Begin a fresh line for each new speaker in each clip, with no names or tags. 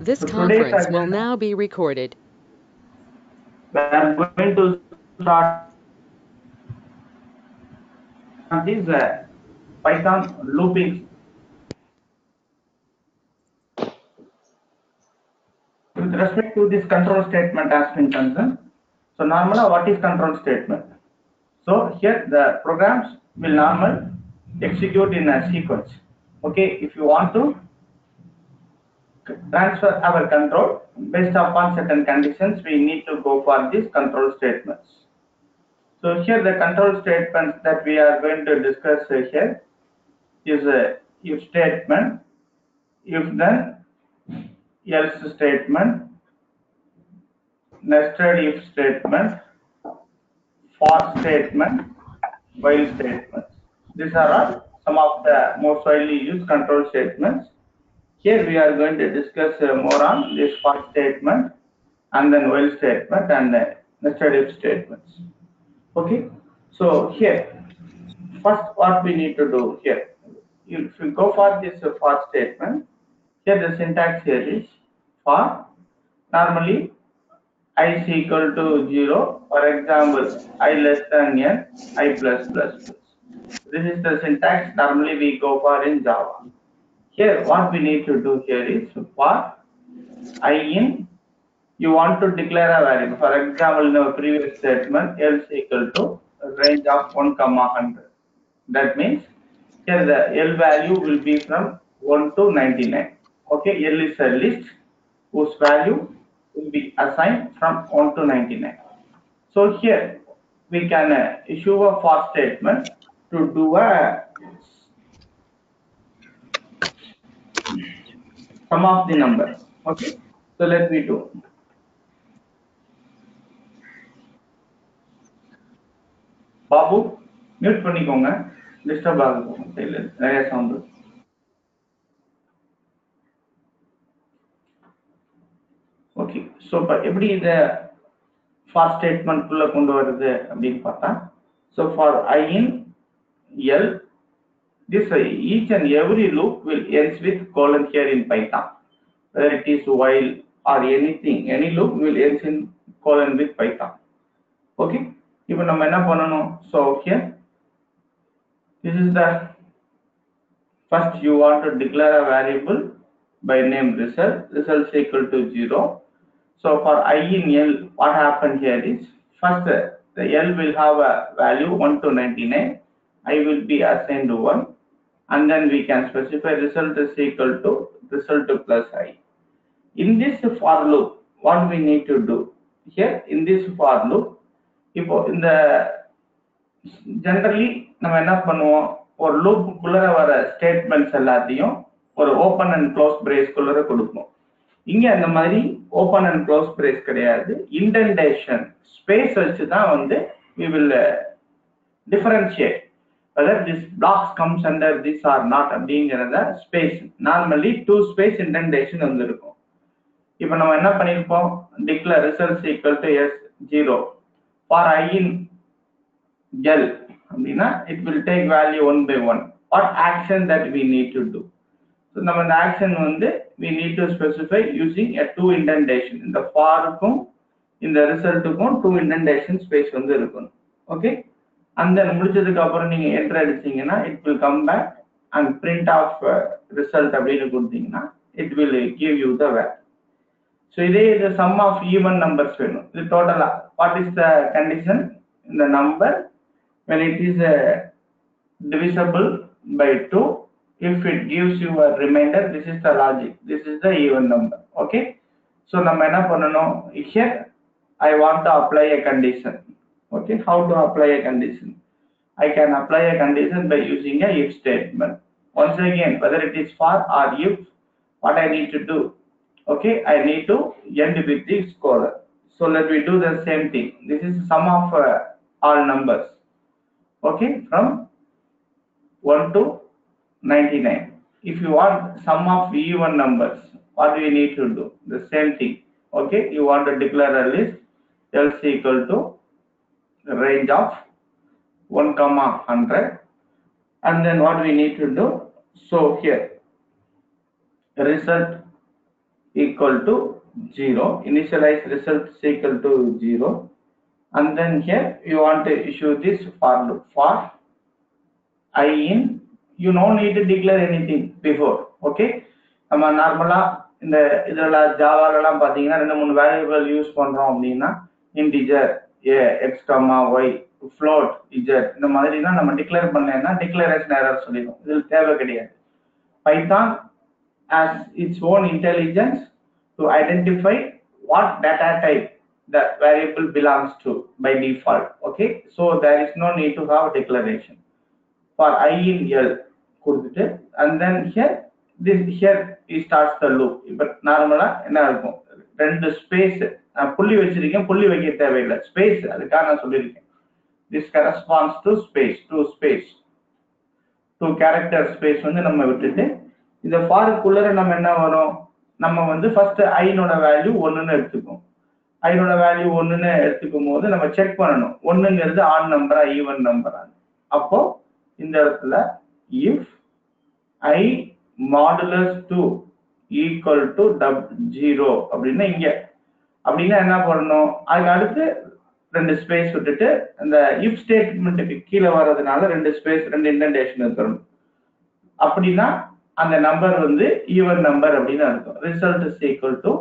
This
So today's
conference will
agenda,
now be recorded.
we are going to start this Python looping with respect to this control statement has been concerned. So normally what is control statement? So here the programs will normally execute in a sequence. Okay, if you want to transfer our control based upon certain conditions, we need to go for these control statements. So here the control statements that we are going to discuss here is a if statement, if then, else statement, nested if statement, for statement, while statements. These are all some of the most widely used control statements. Here we are going to discuss more on this for statement and then while statement and nested if statements. Okay, so here first what we need to do here, if you go for this for statement, here the syntax here is for normally I is equal to 0, for example I less than n, I plus plus plus. This is the syntax normally we go for in Java. Here what we need to do here is for I in, you want to declare a variable. For example, in our previous statement, else equal to range of 1 comma 100. That means here the L value will be from 1 to 99. Okay, L is a list whose value will be assigned from 1 to 99. So here we can issue a for statement to do a sum of the number. Okay, so let me do. Babu mute பண்ணிக்கோங்க, disturb ஆகும் நிறைய sound. Okay, so இப்போ எப்படி இதை for statement குள்ள கொண்டு வருது அப்படின்னு பார்த்தா, so for I in L, this each and every loop will ends with colon here in Python, whether it is while or anything, any loop will ends in colon with Python. Okay, இப்போ நம்ம என்ன பண்ணணும்? So here this is the first you want to declare a variable by name result, result is equal to 0. So for I in L, what happened here is first the L will have a value 1 to 99, I will be assigned to 1, and then we can specify result is equal to result plus I. In this for loop, what we need to do here in this for loop, இப்போ இந்த generally நம்ம என்ன பண்ணுவோம், ஒரு லூப்புக்குள்ள வர statements எல்லாத்தையும் ஒரு open and close பிரேஸ்க்குள்ள கொடுப்போம். இங்க அந்த மாதிரி ஓப்பன் அண்ட் க்ளோஸ் பிரேஸ் கிடையாது, இன்டென்டேஷன் ஸ்பேஸ் வச்சு தான் வந்து we will differentiate whether this blocks comes under this or not அப்படிங்கிறத ஸ்பேஸ், நார்மலி 2 ஸ்பேஸ் இன்டென்டேஷன் வந்து இருக்கும். இப்போ நம்ம என்ன பண்ணிருப்போம், declare results equal to S 0 for I in L அப்படின்னா it will take value 1 by 1. What action that we need to do? So நம்ம இந்த action வந்து we need to specify using a 2 indentation. இந்த forக்கும் இந்த ரிசல்ட்டுக்கும் 2 indentation space வந்து இருக்கணும். Okay, and then முடிச்சதுக்கு அப்புறம் நீங்க enter அடிச்சீங்கன்னா it will come back and print off result அப்படின்னு கொடுத்தீங்கன்னா it will give you the value. So இதே இது sum of even numbers வேணும். இது டோட்டலா what is the condition in the number when it is divisible by 2, if it gives you a remainder, this is the logic, this is the even number. Okay, so நம்ம என்ன பண்ணணும், here I want to apply a condition. Okay, how to apply a condition? I can apply a condition by using a if statement. Once again, whether it is for or if, what I need to do, okay, I need to end with this colon. So let me do the same thing. This is sum of all numbers, okay, from 1 to 99. If you want sum of even numbers, what do you need to do? The same thing. Okay, you want to declare a list, else equal to range of 1 comma 100, and then what we need to do, so here result equal to 0. Initialize result is equal to 0. And then here you want to issue this for loop. For I in, you no need to declare anything before. Okay, நம்ம நார்மலா இந்த இதெல்ல ஜாவாலலாம் பாத்தீங்கன்னா ரெண்டு மூணு variable use பண்றோம் அப்படின்னா integer a x, y, float z இந்த மாதிரினா நம்ம டிக்ளேர் பண்ணேன்னா டிக்ளரேஷன் எரர் சொல்லிடும். இது தேவை கிடையாது. Python has its own intelligence to identify what data type the variable belongs to by default. Okay, so there is no need to have declaration. For I in L கொடுத்துட்டு and then here it starts the loop. இப்போ நார்மலா என்ன இருக்கும், ரெண்டு space புள்ளி வச்சிருக்கேன், புள்ளி வைக்க தேவையில்லை, ஸ்பேஸ் அதுக்காக நான் சொல்லியிருக்கேன். This corresponds to space, to character space வந்து நம்ம விட்டுட்டு இந்த ஃபாருக்குள்ள நம்ம என்ன வரும், நம்ம வந்து ஃபர்ஸ்ட் ஐனோட வேல்யூ 1ன்னு எடுத்துக்கும். ஐனோட வேல்யூ 1ன்னு எடுத்துக்கும் போது நம்ம செக் பண்ணணும் 1ங்கிறது ஆட் நம்பரா ஈவன் நம்பரா. அப்போ இந்த இடத்துல if I modulus 2 equal to 0 அப்படின்னா இங்க அப்படின்னா என்ன பண்ணணும், அதுக்கு அடுத்து ரெண்டு ஸ்பேஸ் விட்டுட்டு அந்த if ஸ்டேட்மெண்ட்டுக்கு கீழே வர்றதுனால ரெண்டு ஸ்பேஸ் ரெண்டு இன்டென்டேஷன் இருக்கணும். அப்படின்னா அந்த நம்பர் வந்து ஈவன் நம்பர் அப்படின்னு அர்த்தம். Result is equal to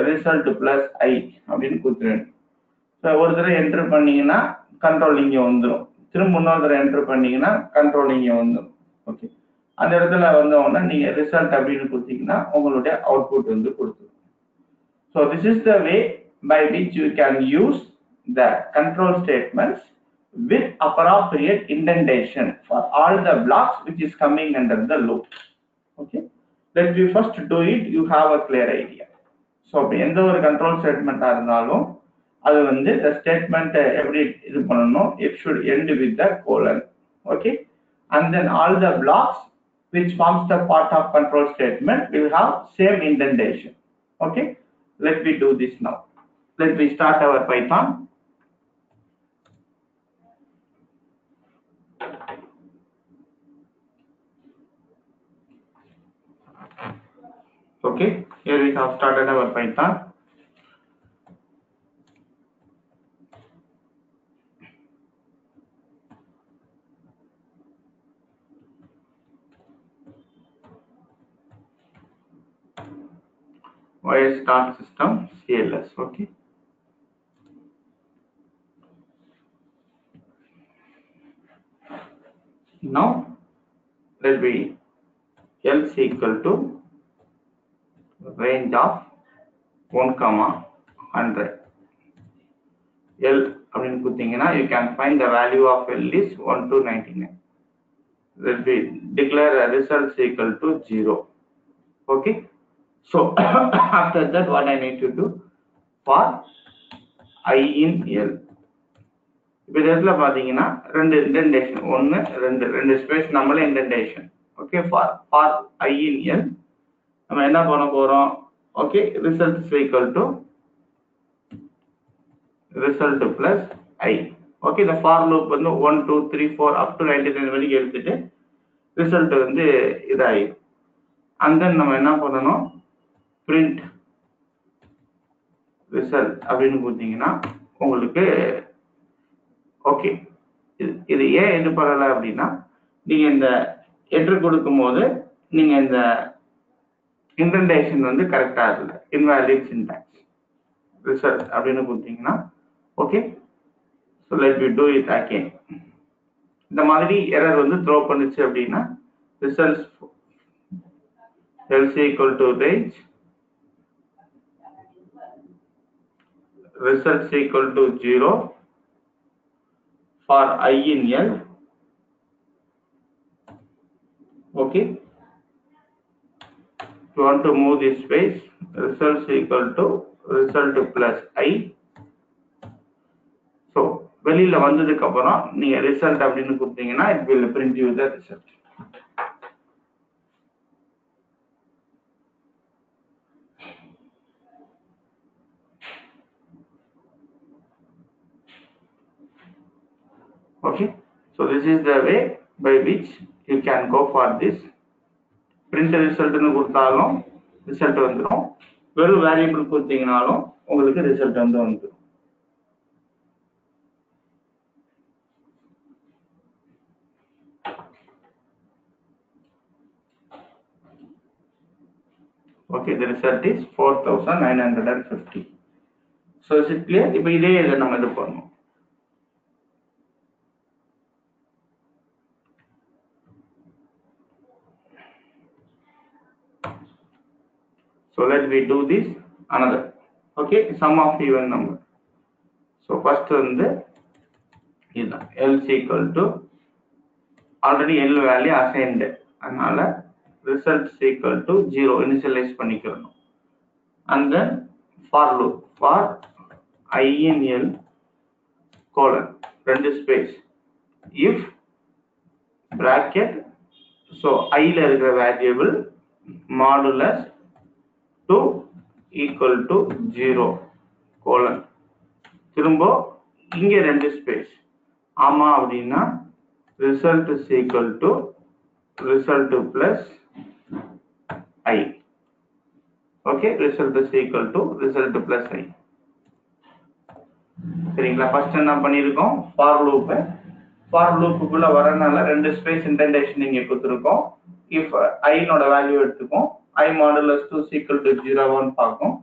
result plus i அப்படின்னு கொடுத்துருவேன். ஒரு தடவை என்டர் பண்ணீங்கன்னா கண்ட்ரோல் இங்கே வந்துடும், திரும்ப இன்னொரு தடவை என்டர் பண்ணீங்கன்னா கண்ட்ரோல் இங்கே வந்துடும். ஓகே, அந்த இடத்துல வந்தோம்னா நீங்க ரிசல்ட் அப்படின்னு கொடுத்தீங்கன்னா உங்களுடைய அவுட்புட் வந்து கொடுத்துரும். So this is the way by which you can use the control statements with appropriate indentation for all the blocks which is coming under the loop. Okay, let me first do it, you have a clear idea. So எந்த ஒரு control ஸ்டேட்மெண்டா இருந்தாலும் அது வந்து the statement எப்படி இது பண்ணணும், it should end with the colon. Okay, and then all the blocks which forms the part of control statement will have same indentation. Okay, let me do this now. Let me start our Python. Okay, here we have started our Python. Wire start system CLS. Okay, now let me else equal to range of 1,100. L அப்படின்னு கொடுத்தீங்கன்னா you can find the value of L is 1 to 99. Let me declare a result equal to 0. Okay, so after that what I need to do, for I in L இப்போ இதில் பார்த்தீங்கன்னா ரெண்டு indentation, ஒன்று ரெண்டு space நம்மளே indentation. Okay, for I in L நம்ம என்ன பண்ண போறோம், okay, result is equal to result plus I. Okay, இந்த ஃபார் லூப் வந்து 1 2 3 4 அப் டு 99 வரைக்கும் எடுத்துட்டு ரிசல்ட் வந்து இதாயிடும். அண்ட் தென் நம்ம என்ன பண்ணணும், பிரிண்ட் ரிசல்ட் அப்படின்னு கொடுத்தீங்கன்னா உங்களுக்கு ஓகே. இது ஏன் இது பண்ணலை அப்படின்னா, நீங்க இந்த என்டர் கொடுக்கும் போது நீங்க இந்த இன்டென்டேஷன் வந்து கரெக்டா இல்லை, இன்வாலிட் சின்டாக்ஸ். ரிசல்ட் அப்படின்னு கொடுத்தீங்கன்னா okay. So let we do it again. இந்த மாதிரி எரர் வந்து த்ரோ பண்ணுச்சு அப்படின்னா result else equal to range, results equal to 0 for I in L. Okay, if you want to move this space, results equal to result plus I. So வெளியில வந்ததுக்கு அப்புறம் நீங்க result அப்படின்னு கொடுத்தீங்கன்னா it will print you the result. Okay, so this is the way by which you can go for this. Print result னு கொடுத்தாலும் result வந்துடும், வெறும் வேரியபிள் கொடுத்தீங்கனாலும் உங்களுக்கு ரிசல்ட் வந்து வந்துடும். Okay, the result is 4950. So is it clear? இப்போ இதே இதை நம்ம இது பண்ணணும். So let me do this another. Okay, sum of even number. So first வந்து இதுதான் L is equal to already L value assigned. அதனால result is equal to 0 initialize பண்ணிக்கிறணும். And then for loop for I in L colon ரெண்டு space if bracket so I ல இருக்கிற variable modulus 2 equal to 0 colon திரும்ப இங்க ரெண்டு space ஆமா அப்படின்னா result is equal to result plus I. Okay, result is equal to result plus I. சரிங்களா? First என்ன பண்ணிருக்கோம், for loop குள்ள வரனால ரெண்டு ஸ்பேஸ் இன்டென்டேஷன் இங்க கொடுத்திருக்கோம். if I நோட வேல்யூ எடுத்துக்கும் I modulus 2 is equal to 0 ன்னு பார்க்கும்.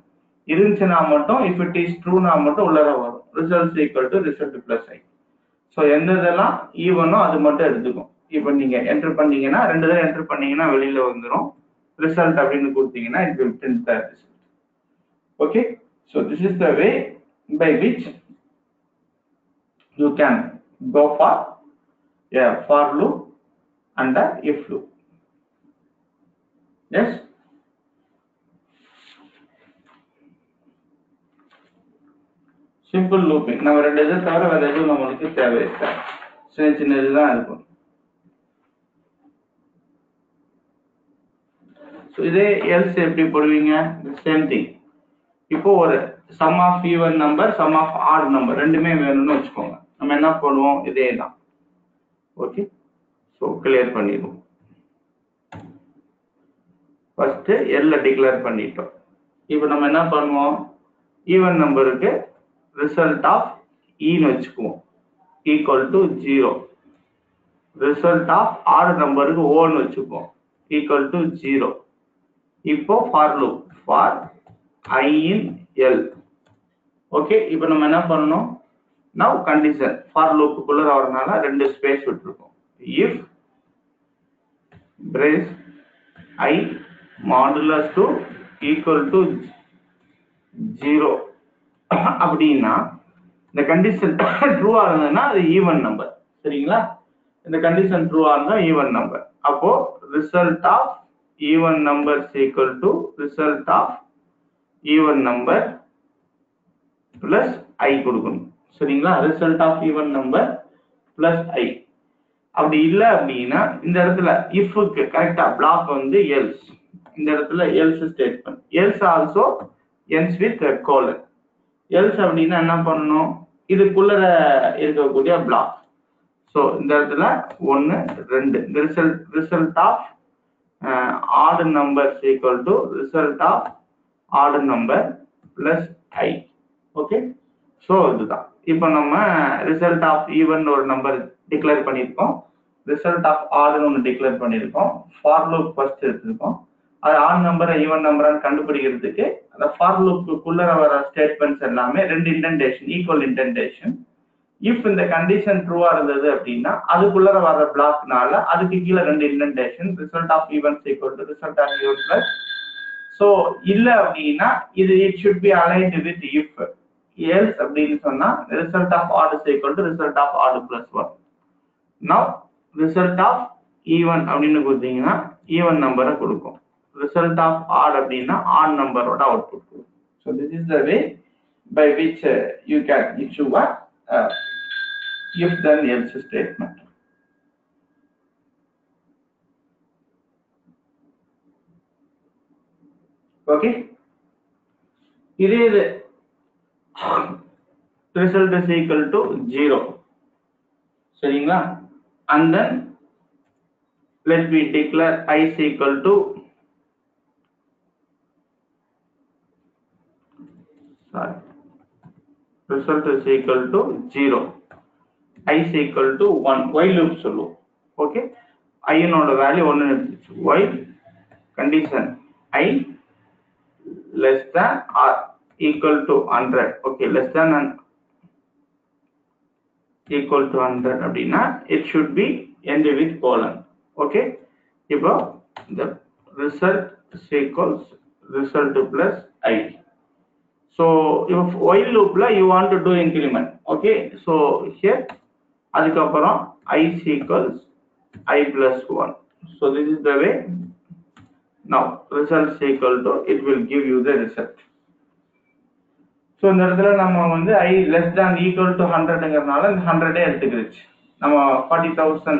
இருந்துச்சுனா மட்டும் if it is true னா மட்டும் உள்ளர வரும். result is equal to result plus I. So எந்ததெல்லாம் ஈவனோ அது மட்டும் எடுத்துக்கும். இப்போ நீங்க என்டர் பண்ணீங்கன்னா ரெண்டு தடவை என்டர் பண்ணீங்கன்னா வெளியில வந்துரும். result அப்படின்னு கொடுத்தீங்கன்னா it will print the result. Okay, so this is the way by which you can go for a for loop and a if loop. Yes, simple looping நம்ம ரெண்டு இதை தவிர வேற எதுவும் நமக்கு தேவையில்லை. சின்ன இதுதான் இருக்கும். ஸோ இதே எல்ஸ் எப்படி போடுவீங்க, சேம் திங். இப்போ ஒரு sum of even number sum of odd number ரெண்டுமே வேணும்னு வச்சுக்கோங்க. நம்ம என்ன பண்ணுவோம், இதே தான். ஓகே, ஸோ கிளியர் பண்ணிடுவோம். ஃபர்ஸ்ட் எல்ல டிக்ளேர் பண்ணிட்டோம். இப்போ நம்ம என்ன பண்ணுவோம், ஈவன் நம்பருக்கு ரிசல்ட் ஆஃப் ஈன்னு வச்சுக்குவோம் equal to 0. Result of odd நம்பருக்கு ஓன்னு வச்சுக்குவோம் ஈக்குவல் டு 0. இப்போ for loop for I in L. Okay, இப்போ நம்ம என்ன பண்ணணும், now condition ஃபார் லூப்புக்குள்ள வரனால ரெண்டு ஸ்பேஸ் விட்டுருக்கோம். if brace I modulus 2 equal to 0 அப்படின்னா இந்த கண்டிஷன் ட்ரூவா இருந்ததுன்னா அது ஈவன் நம்பர். சரிங்களா? இந்த கண்டிஷன் ட்ரூவா இருந்தா ஈவன் நம்பர். அப்போ result of even number equal to result of even number plus I கொடுக்கணும். சரிங்களா? Result of even number plus I. அப்படி இல்லை அப்படின்னா இந்த இடத்துல இஃப்க்கு கரெக்டா பிளாக் வந்து எல்ஸ். இந்த இடத்துல else statement. Else also ends with colon. Else அப்படின்னா என்ன பண்ணணும், இதுக்குள்ள இருக்கக்கூடிய பிளாக். ஸோ இந்த இடத்துல 1 2 இந்த result of odd number equal to result of odd number plus I. Okay, so இதுதான். இப்போ நம்ம ரிசல்ட் ஆஃப் ஈவன் ஒரு நம்பர் டிக்ளேர் பண்ணியிருக்கோம், ரிசல்ட் ஆஃப் ஆட்னு ஒன்று டிக்ளேர் பண்ணியிருக்கோம், ஃபார் லூப் ஃபர்ஸ்ட் எடுத்திருக்கோம். அது ஆட் நம்பரை ஈவன் நம்பரான்னு கண்டுபிடிக்கிறதுக்கு அந்த ஃபார் லூப்புக்குள்ள வர ஸ்டேட்மெண்ட்ஸ் எல்லாமே ரெண்டு இன்டென்டேஷன், ஈக்குவல் இன்டென்டேஷன். இஃப் இந்த கண்டிஷன் ட்ரூவா இருந்தது அப்படின்னா அதுக்குள்ள வர பிளாக்னால அதுக்கு கீழே ரெண்டு indentation, result of even equal to result of even plus. So இல்லை அப்படின்னா இது it should be aligned with if. Else அப்படின்னு சொன்னா result of odd is equal to result of odd plus 1. Now result of even அப்படின்னு கொடுத்தீங்கன்னா even நம்பரை கொடுக்கும். Result of odd அப்படின்னா ஆட் நம்பரோட அவுட்புட் கொடுக்கும். So this is the way by which you can issue a if then else statement. Okay, இது result is equal to 0. சரிங்களா? and then let me declare I is equal to sorry, result is equal to 0, I is equal to 1, while loop சொல்லுவோம். Okay, I நோட value 1 எடுத்துச்சு. While condition I less than or equal to 100. Okay, less than and equal to 100 அப்படின்னா it should be end with colon. Okay, இப்போ the result is equals result plus I. So if while loop la you want to do increment, okay, so here adukaprom I is equals I plus 1. So this is the way. Now result is equal to, it will give you the result. So இந்த இடத்துல நம்ம வந்து I less than equal to 100ங்கறனால இந்த 100 எடுத்துக்கிருச்சு நம்ம 40,000.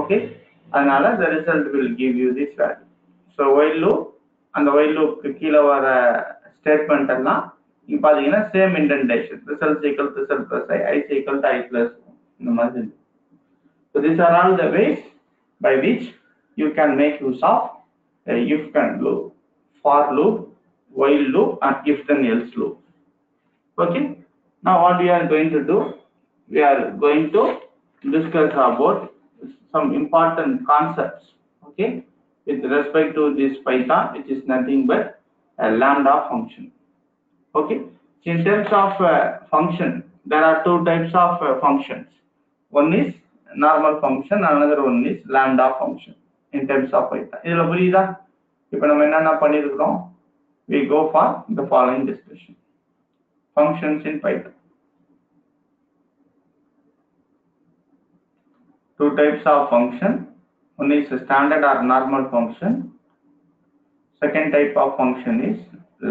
okay, அதனால the result will give you this value. So while loop, அந்த while loop க்கு கீழ வர ஸ்டேட்மென்ட் எல்லாம் இங்க பாத்தீங்கன்னா same indentation, result equal to result plus I is equal to I plus 1 இந்த மாதிரி. So these are all the ways by which you can make use of if can loop, for loop, while loop and if then else loop. Okay, now what we are going to do, we are going to discuss about some important concepts, okay, with respect to this Python, which is nothing but a lambda function. Okay, in terms of function, there are two types of functions. One is normal function, another one is lambda function in terms of Python. இதுல புரியுதா? இப்போ நம்ம என்னென்ன பண்ணிருக்கோம்? We go for the following discussion. Functions in Python. Two types of function. One is a standard or normal function. Second type of function is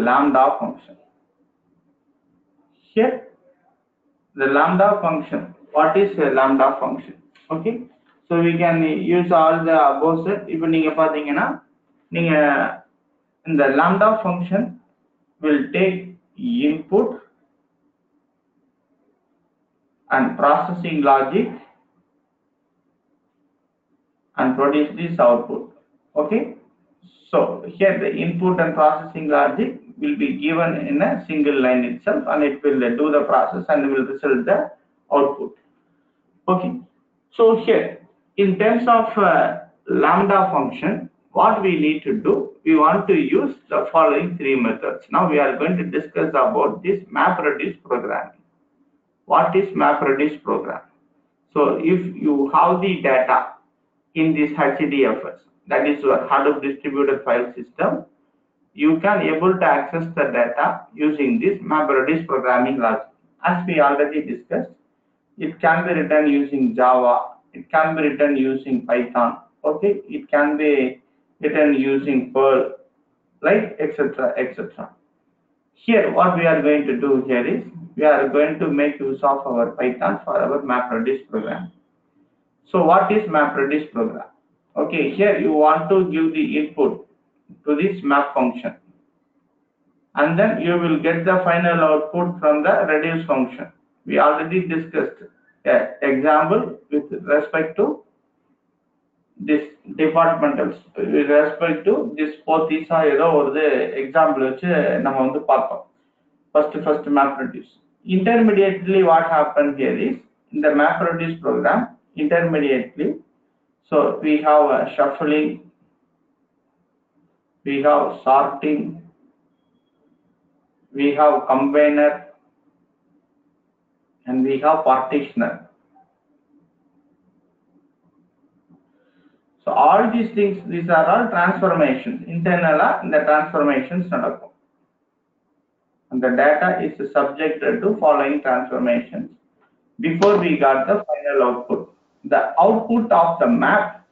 lambda function. Here, the lambda function. What is a lambda function? Okay, so we can use all the above set. இப்போ நீங்க பாத்தீங்கன்னா நீங்க இந்த lambda function will take input and processing logic and produce this output. Okay, so here the input and processing logic will be given in a single line itself, and it will do the process and will result the output. Okay, so here in terms of lambda function, what we need to do, we want to use the following three methods. Now we are going to discuss about this Mapreduce programming. What is Mapreduce program? So if you have the data in this HDFS, that is your Hadoop distributed file system, you can able to access the data using this Mapreduce programming logic. As we already discussed, it can be written using Java, it can be written using Python, okay, it can be written using Perl, like etc. etc. Here what we are going to do here is, we are going to make use of our Python for our Mapreduce program. So what is Mapreduce program? Okay, here you want to give the input to this map function, and then you will get the final output from the reduce function. We already discussed an example with respect to this departmentals, with respect to this போத்தீஸா ஏதோ ஒரு example வச்சு நம்ம வந்து பார்த்தோம். First Mapreduce. Intermediately what happened here is, in the Mapreduce program, intermediately, so we have shuffling, we have sorting, we have combiner, and we have partitioner. So all these things, these are all transformations. Internal the transformations nadakum, and the data is subjected to following transformations before we got the final output. The output of the map,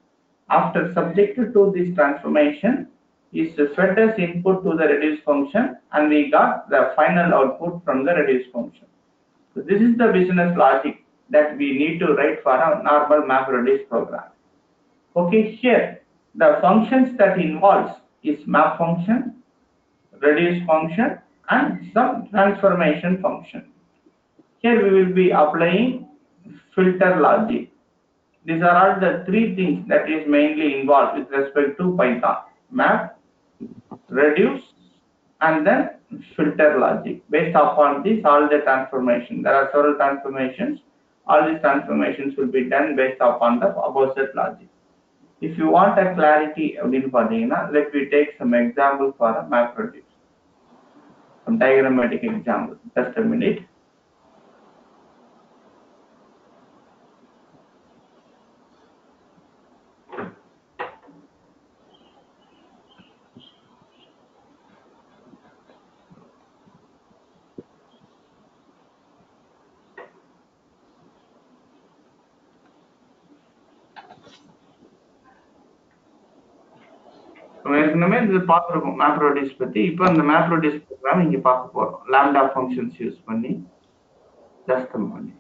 after subjected to this transformation, is fed as input to the reduce function, and we got the final output from the reduce function. So this is the business logic that we need to write for a normal Mapreduce program. Okay, here the functions that involves is map function, reduce function, and some transformation function. Here we will be applying filter logic. These are all the three things that is mainly involved with respect to Python: map, reduce, and then filter logic based upon this all the transformation. There are several transformations. All these transformations will be done based upon the opposite logic. If you want a clarity, let me take some example for a Mapreduce. Some diagrammatic example. Just a minute. இது பார்த்துருக்கோம் Mapreduce பத்தி. இப்போ அந்த Mapreduce program இங்க பார்க்க போறோம். Lambda functions use பண்ணி. Just a moment.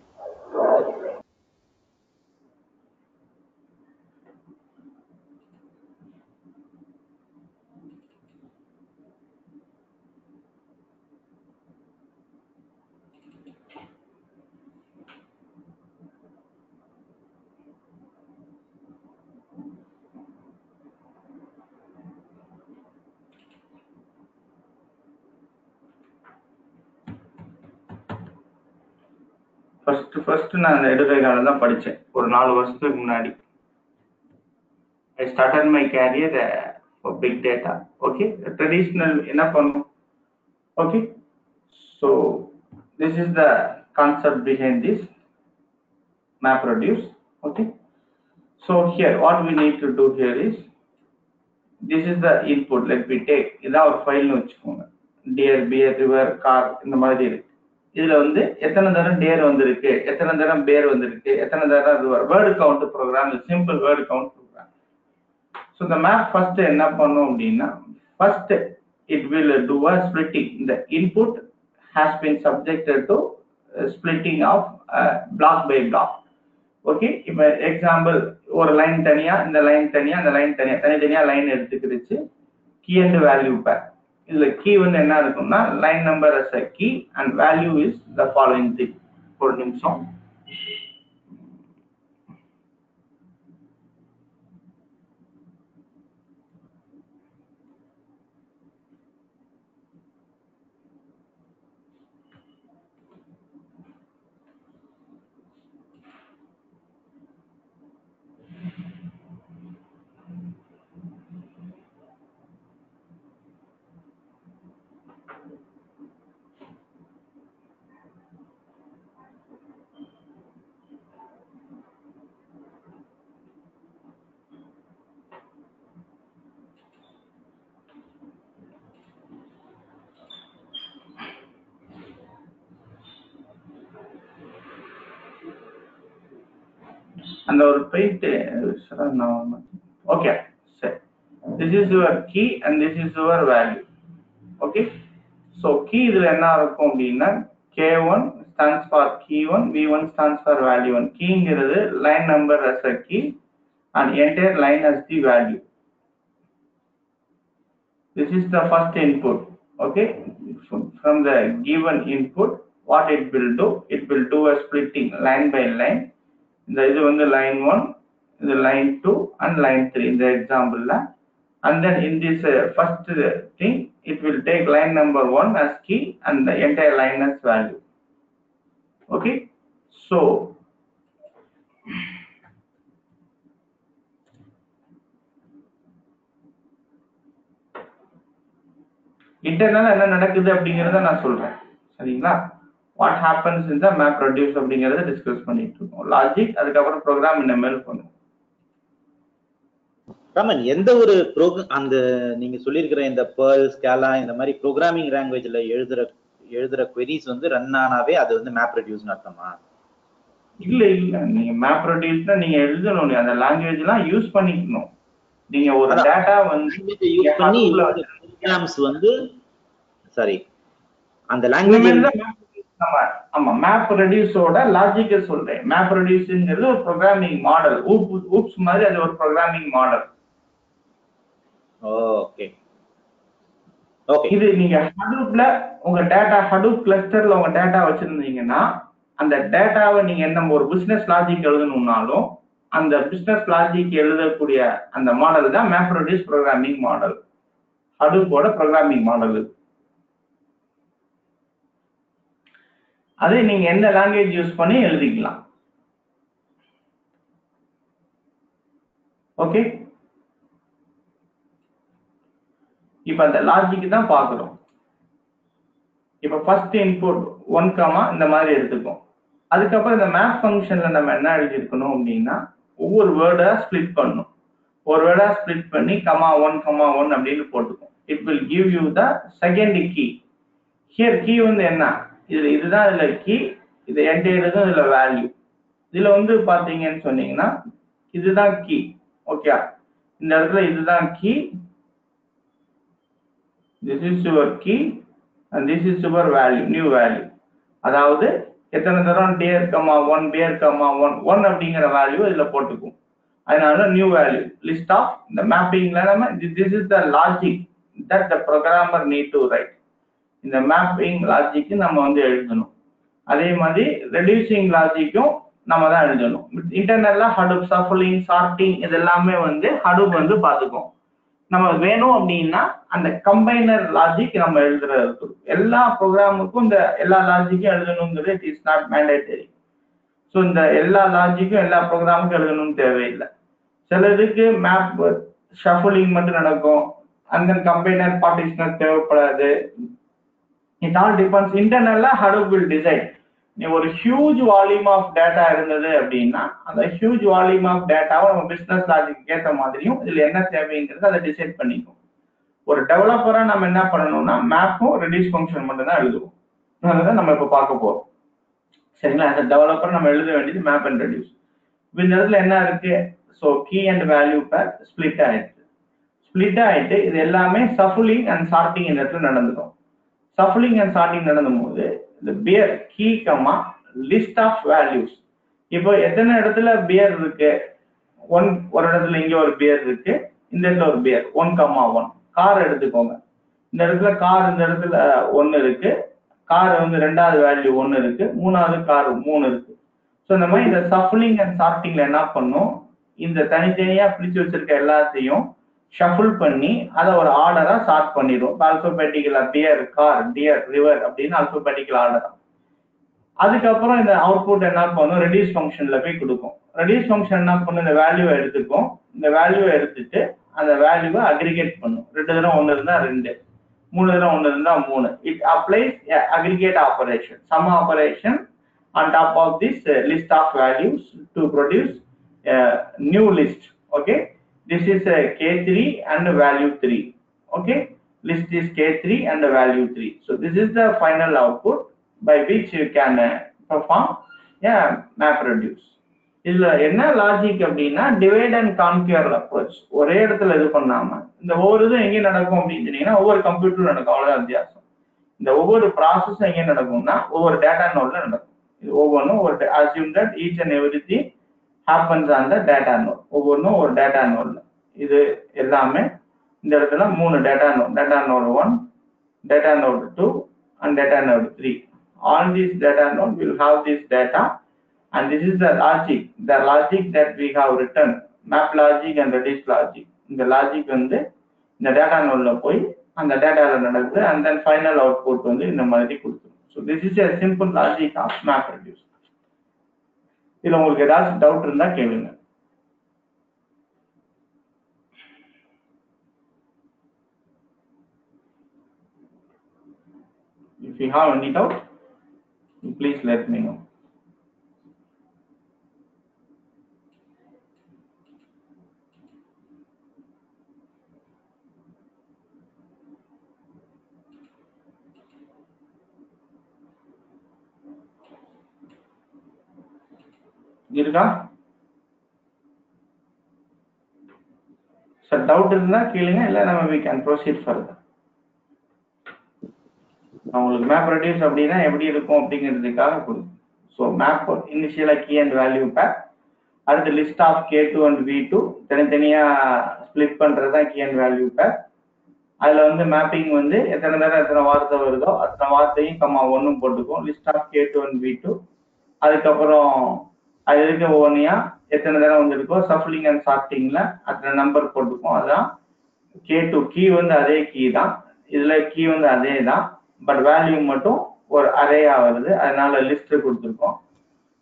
First நான் அந்த எடுகைகால தான் படிச்சேன் ஒரு 4 வருஷத்துக்கு முன்னாடி. I started my career for big data. Okay, traditional என்ன பண்ணும். Okay, so this is the concept behind this Mapreduce. Okay, so here what we need to do here is this is the input. Let me take இதான் ஒரு ஃபைல்னு வச்சுக்கோங்க. deer, beer, river, car இந்த மாதிரி இருக்கு. இதுல வந்து எத்தனை தரம் டேர் வந்திருக்கு, எத்தனை தரம் பேர் வந்திருக்கு, எத்தனை தரம் word count program, simple word count program. So இந்த மேப் ஃபர்ஸ்ட் என்ன பண்ணும் அப்படின்னா, first it will do a splitting. இந்த input has been subjected to splitting of block by block. Okay, இப்போ எக்ஸாம்பிள் ஒரு லைன் தனியா, இந்த லைன் தனியா, இந்த லைன் தனியா, தனித்தனியா லைன் எடுத்துக்கிடுச்சு. Key and value pair. இதுல கீ வந்து என்ன இருக்கும்னா line number as a key and value is the following thing. ஒரு நிமிஷம். அந்த ஒரு பெயிண்ட் ஓகே சரி. this is your key and this is your value. okay, so key இதுல என்ன இருக்கும் அப்படின்னா k1 stands for key1, v1 stands for value1. keyங்கிறது line number as a key and entire line as the value. this is the first input. okay, from the given input what it will do, it will do a splitting line by line. இது வந்து line 1, இது line 2 and line 3 இந்த எக்ஸாம்பிள்ல. and then in this first thing it will take line number 1 as key and the entire line as value. okay, so internal என்ன நடக்குது அப்படிங்கறத நான் சொல்றேன். சரிங்களா? what happens in the Mapreduce அப்படிங்கறத discuss பண்ணிட்டு இருக்கோம். லாஜிக், அதுக்கப்புறம் ப்ரோக்ராம் இனிமேல் பண்ணுவோம்.
ராமன், எந்த ஒரு அந்த நீங்க சொல்லியிருக்கிற இந்த Perl, Scala இந்த மாதிரி ப்ரோக்ராமிங் லாங்குவேஜ்ல எழுதுற queries வந்து ரன் ஆனாவே அது வந்து Mapreduce அர்த்தமா?
இல்ல நீங்க Mapreduceனா நீங்க எழுதணும், அந்த லாங்குவேஜ் எல்லாம் யூஸ் பண்ணிக்கணும். நீங்க ஒரு டேட்டா வந்து
யூஸ் பண்ணி ப்ரோகிராம்ஸ் வந்து சாரி அந்த லாங்குவேஜ்
ஆமா Mapreduceோட லாஜிக்க சொல்றேன். Mapreduceங்கிறது ஒரு ப்ரோகிராமிங் மாடல். ஊப்ஸ் மாதிரி அது ஒரு ப்ரோகிராமிங் மாடல்.
Okay okay.
இது நீங்க ஹடூப்ல உங்க டேட்டா ஹடூப் கிளஸ்டர்ல உங்க டேட்டா வச்சிருந்தீங்கன்னா அந்த டேட்டாவை நீங்க என்ன ஒரு பிசினஸ் லாஜிக் எழுதணும்னாலும் அந்த பிசினஸ் லாஜிக் எழுதக்கூடிய அந்த மாடல் தான் Mapreduce ப்ரோகிராமிங் மாடல். ஹடூப்போட ப்ரோகிராமிங் மாடல். அதை நீங்க எந்த லாங்குவேஜ் யூஸ் பண்ணி எழுதிக்கலாம். ஓகே, இப்ப அந்த லாஜிக் தான் பாக்குறோம். இப்ப ஃபர்ஸ்ட் இன்புட் 1, இந்த மாதிரி எடுத்துப்போம். அதுக்கப்புறம் இந்த மேப் ஃபங்க்ஷன்ல நம்ம என்ன எழுதிருக்கணும் அப்படின்னா ஒவ்வொரு வேர்டா ஸ்பிளிட் பண்ணணும். ஒரு வேர்டா ஸ்பிளிட் பண்ணி (1, 1) அப்படின்னு போட்டுக்கும். It will give you the second key. Here key வந்து என்ன, இதுதான் இதுல கீ, இது என்டையரும் இதுல வேல்யூ. இதுல வந்து பாத்தீங்கன்னு சொன்னீங்கன்னா இதுதான் கீ. ஓகே, இந்த இடத்துல இதுதான் key. This is your key and this is your value, new value. அதாவது எத்தனை தரம் dear, 1, bear, 1 அப்படிங்கிற வேல்யூ இதுல போட்டுக்கும். அதனால நியூ வேல்யூ லிஸ்ட் ஆஃப் இந்த மேப்பிங்ல நம்ம this is the logic that the programmer need to write. இந்த மேப்பிங் லாஜிக் நம்ம வந்து எழுதணும். அதே மாதிரி ரெடியூசிங் லாஜிக்கும் நம்ம தான் எழுதணும். இன்டர்னல்லா ஹடூப் ஷஃபிளிங், சார்ட்டிங் இதெல்லாமே வந்து ஹடூப் வந்து பாத்துக்கும். நம்ம வேணும் அப்படின்னா அந்த கம்பைனர் லாஜிக் நம்ம எழுதுறது. எல்லா ப்ரோக்ராமுக்கும் இந்த எல்லா லாஜிக்கும் எழுதணுங்கிறது it is not mandatory. So இந்த எல்லா லாஜிக்கும் எல்லா ப்ரோக்ராமுக்கும் எழுதணும்னு தேவையில்லை. சிலதுக்கு மேப் ஷஃபிளிங் மட்டும் நடக்கும், அந்த கம்பைனர் பார்ட்டிஷனர் தேவைப்படாது. It all depends. இன்டர்னல்லா ஹடூப் வில் டிசைட். ஒரு ஹியூஜ் வால்யூம் ஆஃப் டேட்டா இருந்தது அப்படின்னா அந்த ஹியூஜ் வால்யூம் ஆஃப் டேட்டாவை நம்ம பிசினஸ் லாஜிக் ஏற்ற மாதிரியும் இதுல என்ன தேவைங்கிறது அதை டிசைட் பண்ணிக்கும். ஒரு டெவலப்பரா நம்ம என்ன பண்ணணும்னா மேப்பும் ரெடியூஸ் ஃபங்க்ஷன் மட்டும் தான் எழுதுவோம். அதுதான் நம்ம இப்ப பார்க்க போறோம். சரிங்களா, அந்த டெவலப்பர் நம்ம எழுத வேண்டியது மேப் அண்ட் ரெடியூஸ். இந்த இடத்துல என்ன இருக்கு, so key and value pair split ஆயிடுச்சு. ஸ்பிளிட் ஆயிட்டு இது எல்லாமே ஷஃபிளிங் அண்ட் சார்ட்டிங் இந்த இடத்துல நடந்துடும். ஷஃபிளிங் அண்ட் சார்ட்டிங் நடந்தும் போது இந்த pair key list of values. இப்போ எத்தனை இடத்துல பியர் இருக்கு, ஒரு இடத்துல இங்க ஒரு பியர் இருக்கு, இந்த இடத்துல ஒரு பியர் 1, 1. கார் எடுத்துக்கோங்க. இந்த இடத்துல கார், இந்த இடத்துல 1 இருக்கு, கார் வந்து ரெண்டாவது வேல்யூ 1 இருக்கு, மூணாவது கார் 3 இருக்கு. ஸோ இந்த மாதிரி இந்த ஷஃபிளிங் அண்ட் சார்ட்டிங்ல என்ன பண்ணும், இந்த தனித்தனியா பிரிச்சு வச்சிருக்க எல்லாத்தையும் ஷஃபிள் பண்ணி அதை ஒரு ஆர்டரா சார்ட் பண்ணிடும். ஆல்பபெட்டிக்கலா பியர், கார், டியர், ரிவர் அப்படின்னு ஆல்பபெட்டிக்கல் ஆர்டரா. அதுக்கப்புறம் இந்த அவுட்புட் என்ன பண்ணும், ரெடியூஸ் ஃபங்க்ஷன்ல போய் கொடுக்கும். ரெடியூஸ் ஃபங்க்ஷன் என்ன பண்ணும், இந்த வேல்யூவை எடுத்துக்கும். இந்த வேல்யூவை எடுத்துட்டு அந்த வேல்யூவை அக்ரிகேட் பண்ணும். 2 தடவை 1 இருந்தா 2, 3 தடவை 1 இருந்தா 3. It applies aggregate operation, sum operation on top of this list of values to produce a new list. Okay, this is k3 and value 3. Okay, list is k3 and value 3. So this is the final output by which you can perform Mapreduce. இதுல என்ன logic அப்படின்னா divide and கான்கியர் approach. ஒரே இடத்துல இது பண்ணாம இந்த ஒவ்வொரு இதுவும் எங்கே நடக்கும் அப்படின்னு சொன்னீங்கன்னா ஒவ்வொரு கம்ப்யூட்டரும் நடக்கும், அவ்வளவுதான் வித்தியாசம். இந்த ஒவ்வொரு ப்ராசஸும் எங்கே நடக்கும்னா ஒவ்வொரு டேட்டா நோட்ல நடக்கும். இது ஒவ்வொன்றும் ஒரு assume that each and everything happens on the data node. ஒவ்வொன்றும் ஒரு டேட்டா நோட்ல. இது எல்லாமே இந்த இடத்துல 3 data node, data node 1, data node 2 and data node 3. All these data node will have this data and this is the logic that we have written, map logic and reduce logic. இந்த logic வந்து இந்த data நோட்ல போய் அந்த டேட்டால நடக்குது and then final output வந்து இந்த மாதிரி கொடுக்கும். So this is a simple logic of Mapreduce. இதுல உங்களுக்கு ஏதாவது டவுட் இருந்தா கேளுங்க. If you have any doubt, please let me know. இருக்கா சார்? டவுட் இருந்தா கேளுங்க, இல்ல நம்ம we can proceed further. உங்களுக்கு மேப் ரெடியூஸ் அப்படின்னா எப்படி இருக்கும் அப்படிங்கிறதுக்காக கொடுக்கும். ஸோ மேப் இனிஷியலா கீ அண்ட் வேல்யூ பேக், அடுத்து list of k2 and v2 தனித்தனியா ஸ்பிளிட் பண்றதுதான் கீ அண்ட் வேல்யூ பேக். அதுல வந்து மேப்பிங் வந்து எத்தனை நேரம் எத்தனை வார்த்தை வருதோ அத்தனை வார்த்தையும் 1 போட்டுக்கும். List of k2 and v2, அதுக்கப்புறம் அது இருக்க ஒவ்வொன்றையா எத்தனை தடவை வந்துருக்கோ ஷஃபிளிங் அண்ட் சார்ட்டிங்ல அத்தனை நம்பர் போட்டுக்கும். அதான் k2 கீ வந்து அதே கீ தான், இதுல கீ வந்து அதே தான், பட் வேல்யூ மட்டும் ஒரு அரேயா வருது, அதனால லிஸ்ட் கொடுத்துருக்கோம்.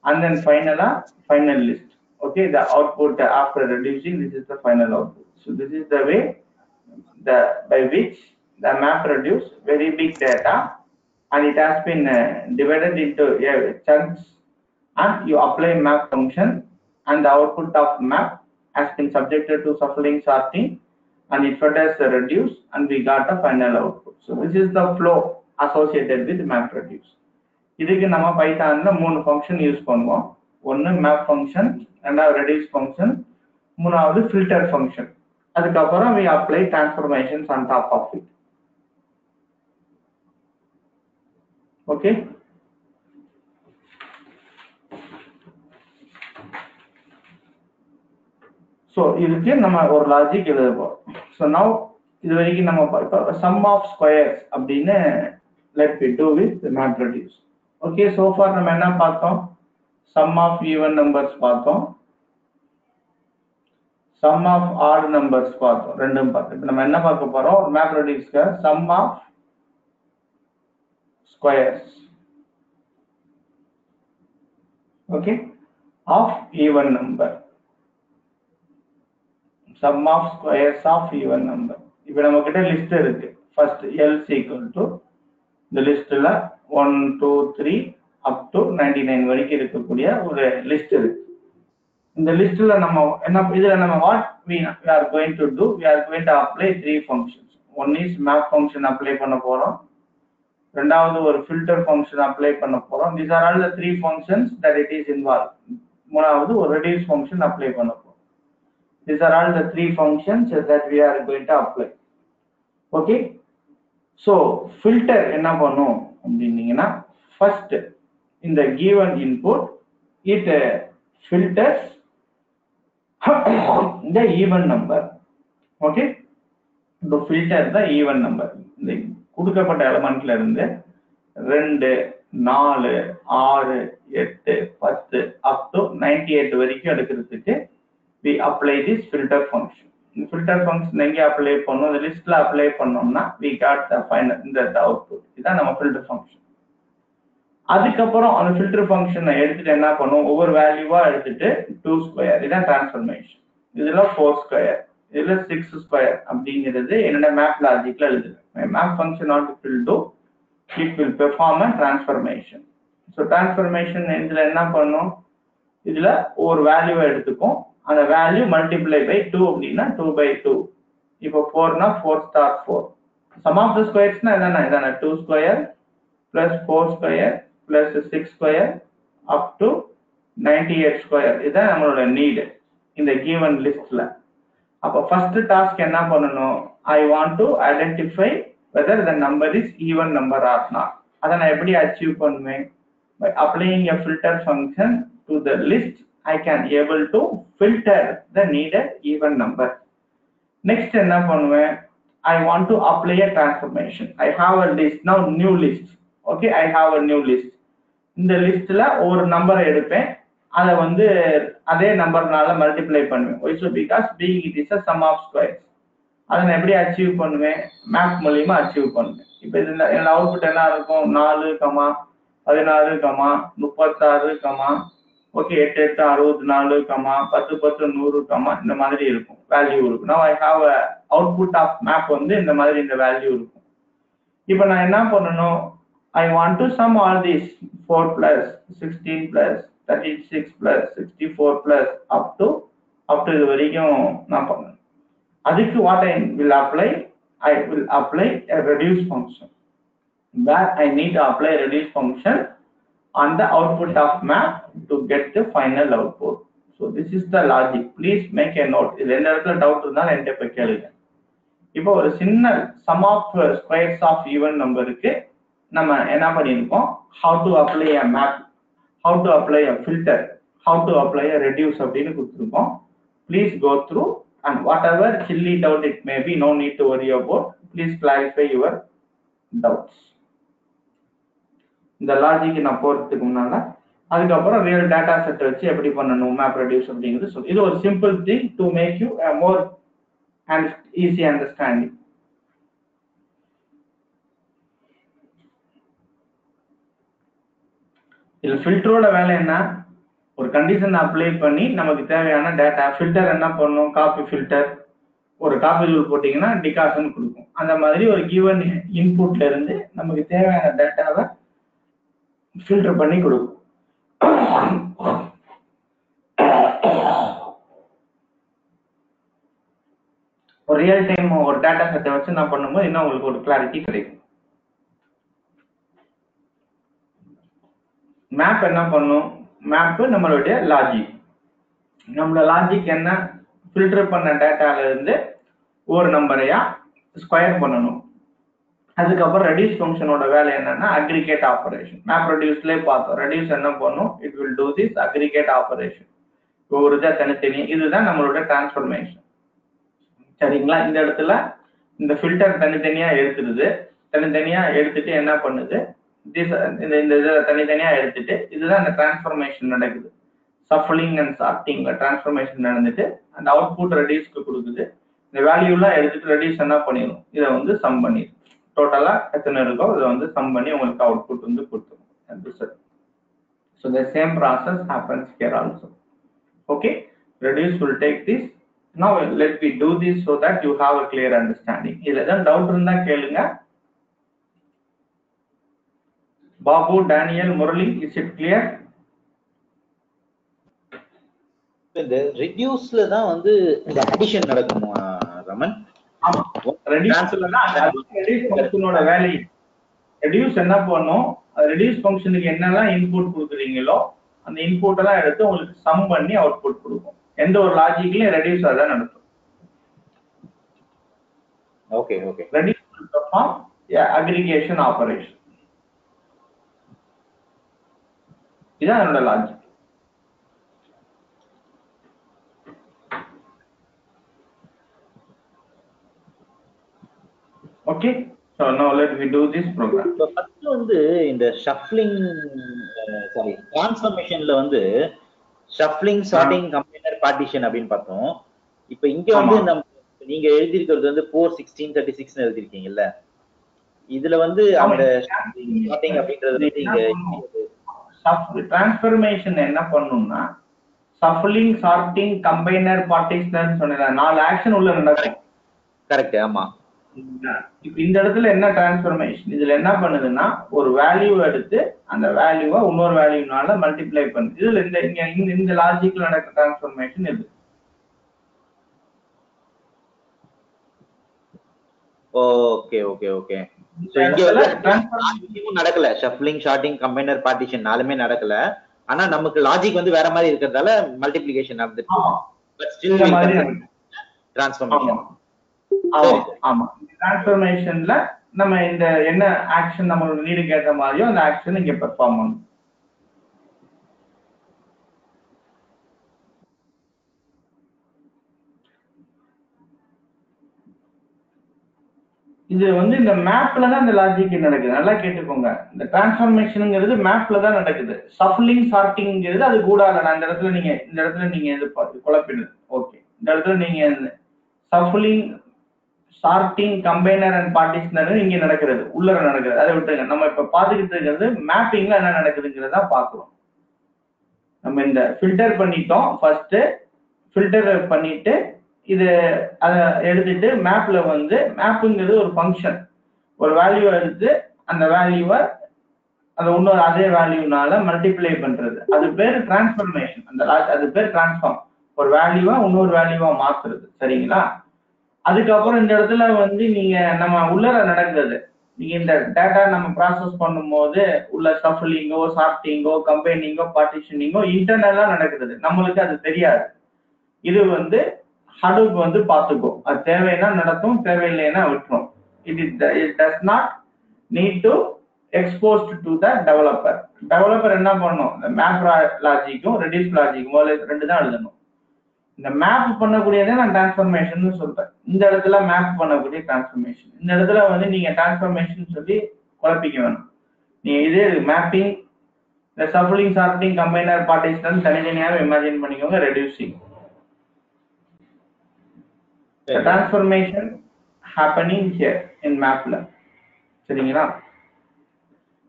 And then final list. Okay, the output after reducing, this is the final output. So this is the way by which the Mapreduce very big data, and it has been divided into chunks, and you apply map function, and the output of map has been subjected to shuffling, sorting, and it further reduce, and we got the final output. So this is the flow associated with Mapreduce. இதுக்கு நம்ம பைத்தான்ல 3 function use பண்ணுவோம். ஒன்னு map function, ரெண்டாவது reduce function, மூணாவது filter function. அதுக்கப்புறம் we apply transformations on top of it. Okay, so இதுக்கு நம்ம ஒரு லாஜிக் எழுதுவோம். So now இது வரைக்கும் நம்ம sum of squares அப்படின்னு let me do with Mapreduce. Okay, so far நம்ம என்ன பார்த்தோம்? sum of even numbers பார்த்தோம், sum of odd numbers பார்த்தோம், ரெண்டும் பார்த்தோம். இப்போ நம்ம என்ன பார்க்க போறோம்? Mapreduceக்கு sum of squares, okay, of even number, sum of squares of even number. இப்போ நம்ம கிட்ட லிஸ்ட் இருக்கு. first else equal to இந்த லிஸ்ட்ல 1 2 3 up to 99 வரைக்கும் இருக்கக்கூடிய ஒரு லிஸ்ட் இருக்கு. இந்த லிஸ்ட்ல நம்ம என்ன, இதுல நம்ம what we are going to do, we are going to apply 3 functions. one is map function apply பண்ண போறோம், ரெண்டாவது ஒரு filter function apply பண்ண போறோம். These are all the 3 functions that it is involved. மூணாவது ஒரு reduce function apply பண்ண போறோம். These are all the 3 functions that we are going to apply. Okay, so filter என்ன பண்ணும் அப்படின்னீங்கன்னா, first in the given input it filters the even number. Okay, to filter the even number, இந்த கொடுக்கப்பட்ட எலிமெண்ட்ல இருந்து 2 4 6 8 10 up to 98 வரைக்கும் எடுக்கிறதுக்கு we apply this filter function. இந்த filter function எங்க அப்ளை பண்ணோம்? இந்த லிஸ்ட்ல அப்ளை பண்ணோம்னா we got the final இந்த output. இதான் நம்ம filter function. அதுக்கப்புறம் அந்த filter function எடுத்துட்டு என்ன பண்ணுவோம்? ஒவ்வொரு வேல்யூவா எடுத்துட்டு 2 ஸ்கொயர், இதான் டிரான்ஸ்ஃபர்மேஷன். இதுல 4 ஸ்கொயர், இதுல 6 ஸ்கொயர் அப்படிங்கிறது என்னோட மேப் லாஜிக்ல எழுதுறேன். Map function not will do, it will perform a transformation. So transformation இதுல என்ன பண்ணும்? இதுல ஒரு வேல்யூவை எடுத்துக்கும், அந்த வேல்யூ மல்டிப்ளை பை 2 அப்படின்னா 2/2. இப்போ 4னா 4 star 4. சம் ஆஃப் த ஸ்கொயர்ஸ்னா இதானே 2 square plus 4 square plus 6 square up to 98 square. இதுதான் நம்மளோட நீடு இந்த கிவன் லிஸ்ட்ல. அப்போ ஃபர்ஸ்ட் டாஸ்க் என்ன பண்ணணும்? I want to identify whether the number is even number or not. அதை நான் எப்படி அச்சீவ் பண்ணுவேன்? By applying a filter function to the list, I can able to filter the needed even number. Next என்ன பண்ணுவேன்? I want to apply a transformation. I have a list now, new list. Okay, I have a new list. இந்த லிஸ்ட்ல ஒரு நம்பரை எடுப்பேன், அதை வந்து அதே நம்பர்னால மல்டிப்ளை பண்ணுவேன். So because being it is a sum of squares, அதை நான் எப்படி அச்சீவ் பண்ணுவேன்? மேப் மூலியமா அச்சீவ் பண்ணுவேன். இப்போ இதுல என்னோட அவுட்புட் என்ன இருக்கும்? 4, 16, 36, ஓகே 8 8 64, 10 10 100, இந்த மாதிரி இருக்கும் வேல்யூ இருக்கும். Now I have a output of map வந்து இந்த மாதிரி இந்த வேல்யூ இருக்கும். இப்போ நான் என்ன பண்ணணும்? I want to sum all these 4 plus 16 plus 36 plus 64 plus up to இது வரைக்கும் நான் பண்ணணும். அதுக்கு what I will apply? I will apply a reduce function. Where I need to apply a reduce function on the output of map to get the final output. So this is the logic. Please make a note. இது எந்த இடத்துல doubt இருந்தாலும் என்கிட்ட போய் கேளுங்க. இப்போ ஒரு சின்ன sum of squares of even numberக்கு நம்ம என்ன பண்ணியிருக்கோம்? How to apply a map, how to apply a filter, how to apply a reduce அப்படின்னு கொடுத்துருக்கோம். Please go through and whatever silly doubt it may be, no need to worry about. Please clarify your doubts. இந்த logic நான் போறதுக்கு முன்னால அதுக்கப்புறம் real data set வச்சு எப்படி பண்ணணும் மேப் ரெடியூஸ் அப்படிங்கிறது சொல்லி, இது ஒரு simple thing to make you more and easy understanding. இதுல ஃபில்டரோட வேலை என்ன, ஒரு கண்டிஷன் அப்ளை பண்ணி நமக்கு தேவையான டேட்டா ஃபில்டர் என்ன பண்ணும், காப்பி ஃபில்டர், ஒரு காப்பி ரூல் போட்டீங்கன்னா டிகாஷன் கொடுக்கும். அந்த மாதிரி ஒரு கிவன் இன்புட்ல இருந்து நமக்கு தேவையான டேட்டாவை ஃபில்டர் பண்ணி கொடுக்கும். ஒரு ரியல் டைம் ஒரு டேட்டா செட்டை வச்சு நான் பண்ணும்போது இன்னும் உங்களுக்கு ஒரு கிளாரிட்டி கிடைக்கும். மேப் என்ன பண்ணும், மேப் நம்மளுடைய லாஜிக். நம்மளோட லாஜிக் என்ன, ஃபில்டர் பண்ண டேட்டால இருந்து ஒரு நம்பரையா ஸ்கொயர் பண்ணணும். அதுக்கப்புறம் ரெடியூஸ் ஃபங்க்ஷனோட வேலை என்னன்னா அக்ரிகேட் ஆபரேஷன். மேப்ரெடியூஸ்லயே பார்த்தோம், ரெடியூஸ் என்ன பண்ணும், it will do this aggregate operation. ஒரு இதை தனித்தனி, இதுதான் நம்மளோட டிரான்ஸ்ஃபர்மேஷன். சரிங்களா? இந்த இடத்துல இந்த ஃபில்டர் தனித்தனியா எடுத்துடுது, தனித்தனியா எடுத்துட்டு என்ன பண்ணுது, இந்த இதை தனித்தனியா எடுத்துட்டு, இதுதான் இந்த டிரான்ஸ்ஃபர்மேஷன் நடக்குது. சஃபலிங் அண்ட் சார்ட்டிங்ல டிரான்ஸ்ஃபர்மேஷன் நடந்துட்டு அந்த அவுட்புட் ரெடியூஸ்க்கு கொடுக்குது. இந்த வேல்யூலாம் எடுத்துட்டு ரெடியூஸ் என்ன பண்ணிடும், இதை வந்து சம் பண்ணிடும். டோட்டலா எத்தனை இருக்கோ இதை வந்து சம் பண்ணி உங்களுக்கு அவுட்புட் வந்து கொடுத்துரும். So the same process happens here also. Okay, reduce will take this. Now let me do this so that you have a clear understanding. இதுல ஏதாவது டவுட் இருந்தா கேளுங்க. Babu, Daniel, Murali, is it clear?
இந்த ரெடியூஸ்ல தான் வந்து இந்த அடிஷன் நடக்குமா ரமன்?
ஆமா, ரெடியூஸ்ல தான் ரெடியூஸ் ஃபங்க்ஷனோட வேல்யூ. ரெடியூஸ் என்ன பண்ணும், ரெடியூஸ் ஃபங்க்ஷனுக்கு என்னெல்லாம் இன்புட் கொடுக்குறீங்களோ அந்த இன்புட் எல்லாம் எடுத்து உங்களுக்கு சம் பண்ணி அவுட்புட் கொடுக்கும். எந்த ஒரு லாஜிக்லயும் ரெடியூஸ் அதான் நடக்கும்.
Okay okay.
Reduce will perform aggregation operation. இதான் என்னோட logic. Okay, so now let me do this program.
So first வந்து இந்த ஷஃப்லிங் டிரான்ஸ்ஃபர்மேஷன்ல வந்து ஷஃப்லிங், சார்ட்டிங், கம்பைனர், பார்ட்டிஷன் அப்படின்னு பார்த்தோம். இப்போ இங்க வந்து நம்ம நீங்க எழுதியிருக்கிறது வந்து 4, 16, 36 எழுதிருக்கீங்கல்ல, இதுல வந்து அந்த ஷார்ட்டிங் அப்படின்றது இங்க
டிரான்ஸ்ஃபர்மேஷன் என்ன பண்ணும்னா ஷஃப்லிங், சார்ட்டிங், கம்பைனர், பார்ட்டிஷன் சொன்ன 4 ஆக்ஷன் உள்ள நடக்கும்.
கரெக்ட். ஆமா.
இப்ப இந்த இடத்துல என்ன டிரான்ஸ்ஃபர்மேஷன், இதுல என்ன பண்ணுதுன்னா ஒரு வேல்யூ எடுத்து அந்த வேல்யூவை இன்னொரு வேல்யூனால மல்டிப்ளை பண்ணுது. இதுல இந்த லாஜிக்ல நடக்கிற டிரான்ஸ்ஃபர்மேஷன் இது.
Okay okay okay. சோ இங்க வந்து நடக்கல, ஷஃப்லிங், ஷார்ட்டிங், கம்பைனர், பார்ட்டிஷன் நாலுமே நடக்கல. ஆனா நமக்கு லாஜிக் வந்து வேற மாதிரி இருக்கிறதால மல்டிப்ளிகேஷன் நடந்துட்டு பட் ஸ்டில் டிரான்ஸ்ஃபர்மேஷன்.
ஆமா, டிரான்ஸ்ஃபர்மேஷன்ல நம்ம இந்த என்ன ஆக்ஷன் நம்மளோட நீடுக்கு ஏற்ற மாதிரியோ அந்த ஆக்ஷன் இங்க பெர்ஃபார்ம் பண்ணும். இது வந்து இந்த மேப்ல தான் இந்த லாஜிக் நடக்குது. நல்லா கேட்டுக்கோங்க, இந்த டிரான்ஸ்ஃபர்மேஷன்ங்கிறது மேப்ல தான் நடக்குது. ஷஃப்லிங், சார்ட்டிங்கிறது அது கூட இல்ல. நான் இந்த இடத்துல நீங்க இது குழப்பிடுது. ஓகே, இந்த இடத்துல நீங்க shuffling, sorting, combiner and partitioner இங்க நடக்கிறது, உள்ளர நடக்கிறது. அதை விட்டுருங்க. நம்ம இப்ப பாத்துக்கிட்டு இருக்கிறது மேப்பிங்ல என்ன நடக்குதுங்கிறத பாக்குறோம். நம்ம இந்த ஃபில்டர் பண்ணிட்டோம். ஃபர்ஸ்ட் ஃபில்டர் பண்ணிட்டு இது அதை எடுத்துட்டு மேப்ல வந்து மேப்புங்கிறது ஒரு ஃபங்க்ஷன், ஒரு வேல்யூ எடுத்து அந்த வேல்யூவை அந்த இன்னொரு அதே வேல்யூனால மல்டிப்ளை பண்றது. அது பேர் டிரான்ஸ்ஃபர்மேஷன். அது பேர் டிரான்ஸ்ஃபார்ம். ஒரு வேல்யூவா இன்னொரு வேல்யூவா மாத்துறது. சரிங்களா? அதுக்கப்புறம் இந்த இடத்துல வந்து நீங்க நம்ம உள்ளர நடக்கிறது, நீங்க இந்த டேட்டா நம்ம ப்ராசஸ் பண்ணும்போது உள்ள ஷஃப்லிங்கோ, சார்ட்டிங்கோ, கம்பைனிங்கோ, பார்ட்டிஷனிங்கோ இன்டர்னலா நடக்குது. நம்மளுக்கு அது தெரியாது. இது வந்து Hadoop வந்து பாத்துக்கும். அது தேவைன்னா நடக்கும், தேவையில்லைன்னா விட்டுரும். It does not need to exposed to the developer. Developer என்ன பண்ணும், இந்த மேப் லாஜிக்கும் ரெடியூஸ் லாஜிக்கும் ரெண்டு தான் எழுதணும். இந்த மேப் பண்ணக்கூடியதே நான் டிரான்ஸ்ஃபர்மேஷன் சொல்றேன். இந்த இடத்துல மேப் பண்ணக்கூடிய டிரான்ஸ்ஃபர்மேஷன். இந்த இடத்துல வந்து நீங்க டிரான்ஸ்ஃபர்மேஷன் சொல்லி குழப்பிக்க வேணும். நீங்க இதே மேப்பிங், இந்த ஷஃப்லிங், சார்ட்டிங், கம்பைனர், பார்ட்டிஷன் தனித்தனியாவே இமேஜின் பண்ணிக்கோங்க. Reducing the transformation happening here in mapல. சரிங்களா?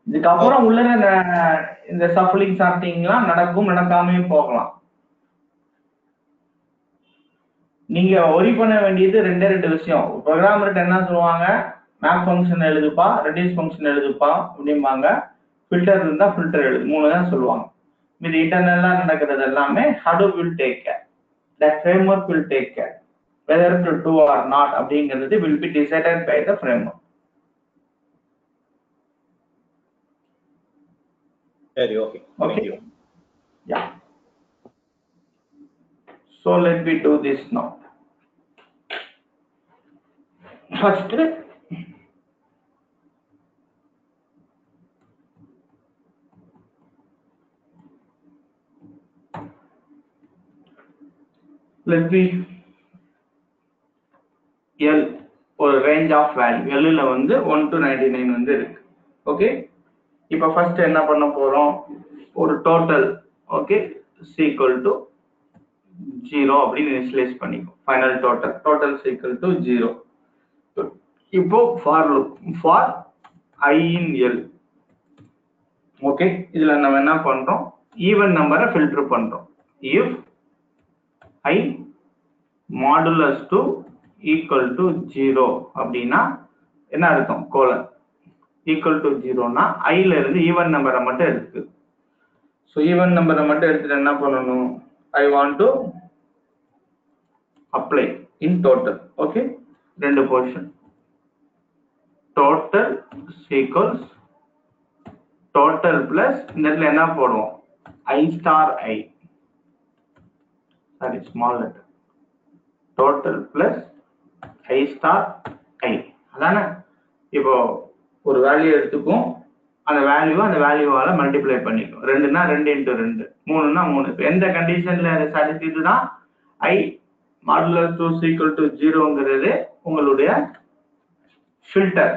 இதுக்கப்புறம் உள்ள இந்த சஃப்லிங் சார்ட்டிங்லாம் நடக்கும், நடக்காமையும் போகலாம். நீங்க ஒரி பண்ண வேண்டியது ரெண்டு விஷயம். ப்ரோக்ராமர்கிட்ட என்ன சொல்லுவாங்க, மேப் ஃபங்க்ஷன் எழுதுப்பா, ரெடியூஸ் ஃபங்க்ஷன் எழுதுப்பா அப்படிம்பாங்க. ஃபில்டர் இருந்தா ஃபில்டர் எழுது, 3 தான் சொல்லுவாங்க. இது இன்டர்னலா நடக்கிறது எல்லாமே Hadoop will take care, that framework will take care. Whether to do or not அப்படிங்கிறது will be decided by the framework.
சரி, okay.
Okay. Yeah. So let me do this now. First, let me L ஒரு range of value. L ல வந்து 1 to 99 வந்து இருக்கு. Okay, இப்போ first என்ன பண்ண போறோம், ஒரு total okay is equal to 0 அப்படின்னு இனிஷியலைஸ் பண்ணிக்கும். Final total is equal to 0. இப்போ for loop for I in L. Okay, இதுல நம்ம என்ன பண்றோம், ஈவன் நம்பரை ஃபில்டர் பண்றோம். if I modulus to equal to 0 அப்படின்னா என்ன அர்த்தம், கோலன் equal to 0னா I ல இருந்து ஈவன் நம்பரை மட்டும் எடுத்து, ஸோ ஈவன் நம்பரை மட்டும் எடுத்துட்டு என்ன பண்ணணும், I want to apply in total. Okay, ரெண்டு portion total equals total plus இந்த இடத்துல என்ன போடுவோம், I star I, sorry small letter, total plus I star I. அதானே, இப்போ ஒரு வேல்யூ எடுத்துக்கும், அந்த வேல்யூவால மல்டிப்ளை பண்ணிக்கும். 2னா 2 into 2, 3னா 3. இப்போ எந்த கண்டிஷன்ல அதை சாட்டிஸ்ஃபைடுனா I modulus 2 is equal to 0ங்கிறது உங்களுடைய ஃபில்டர்,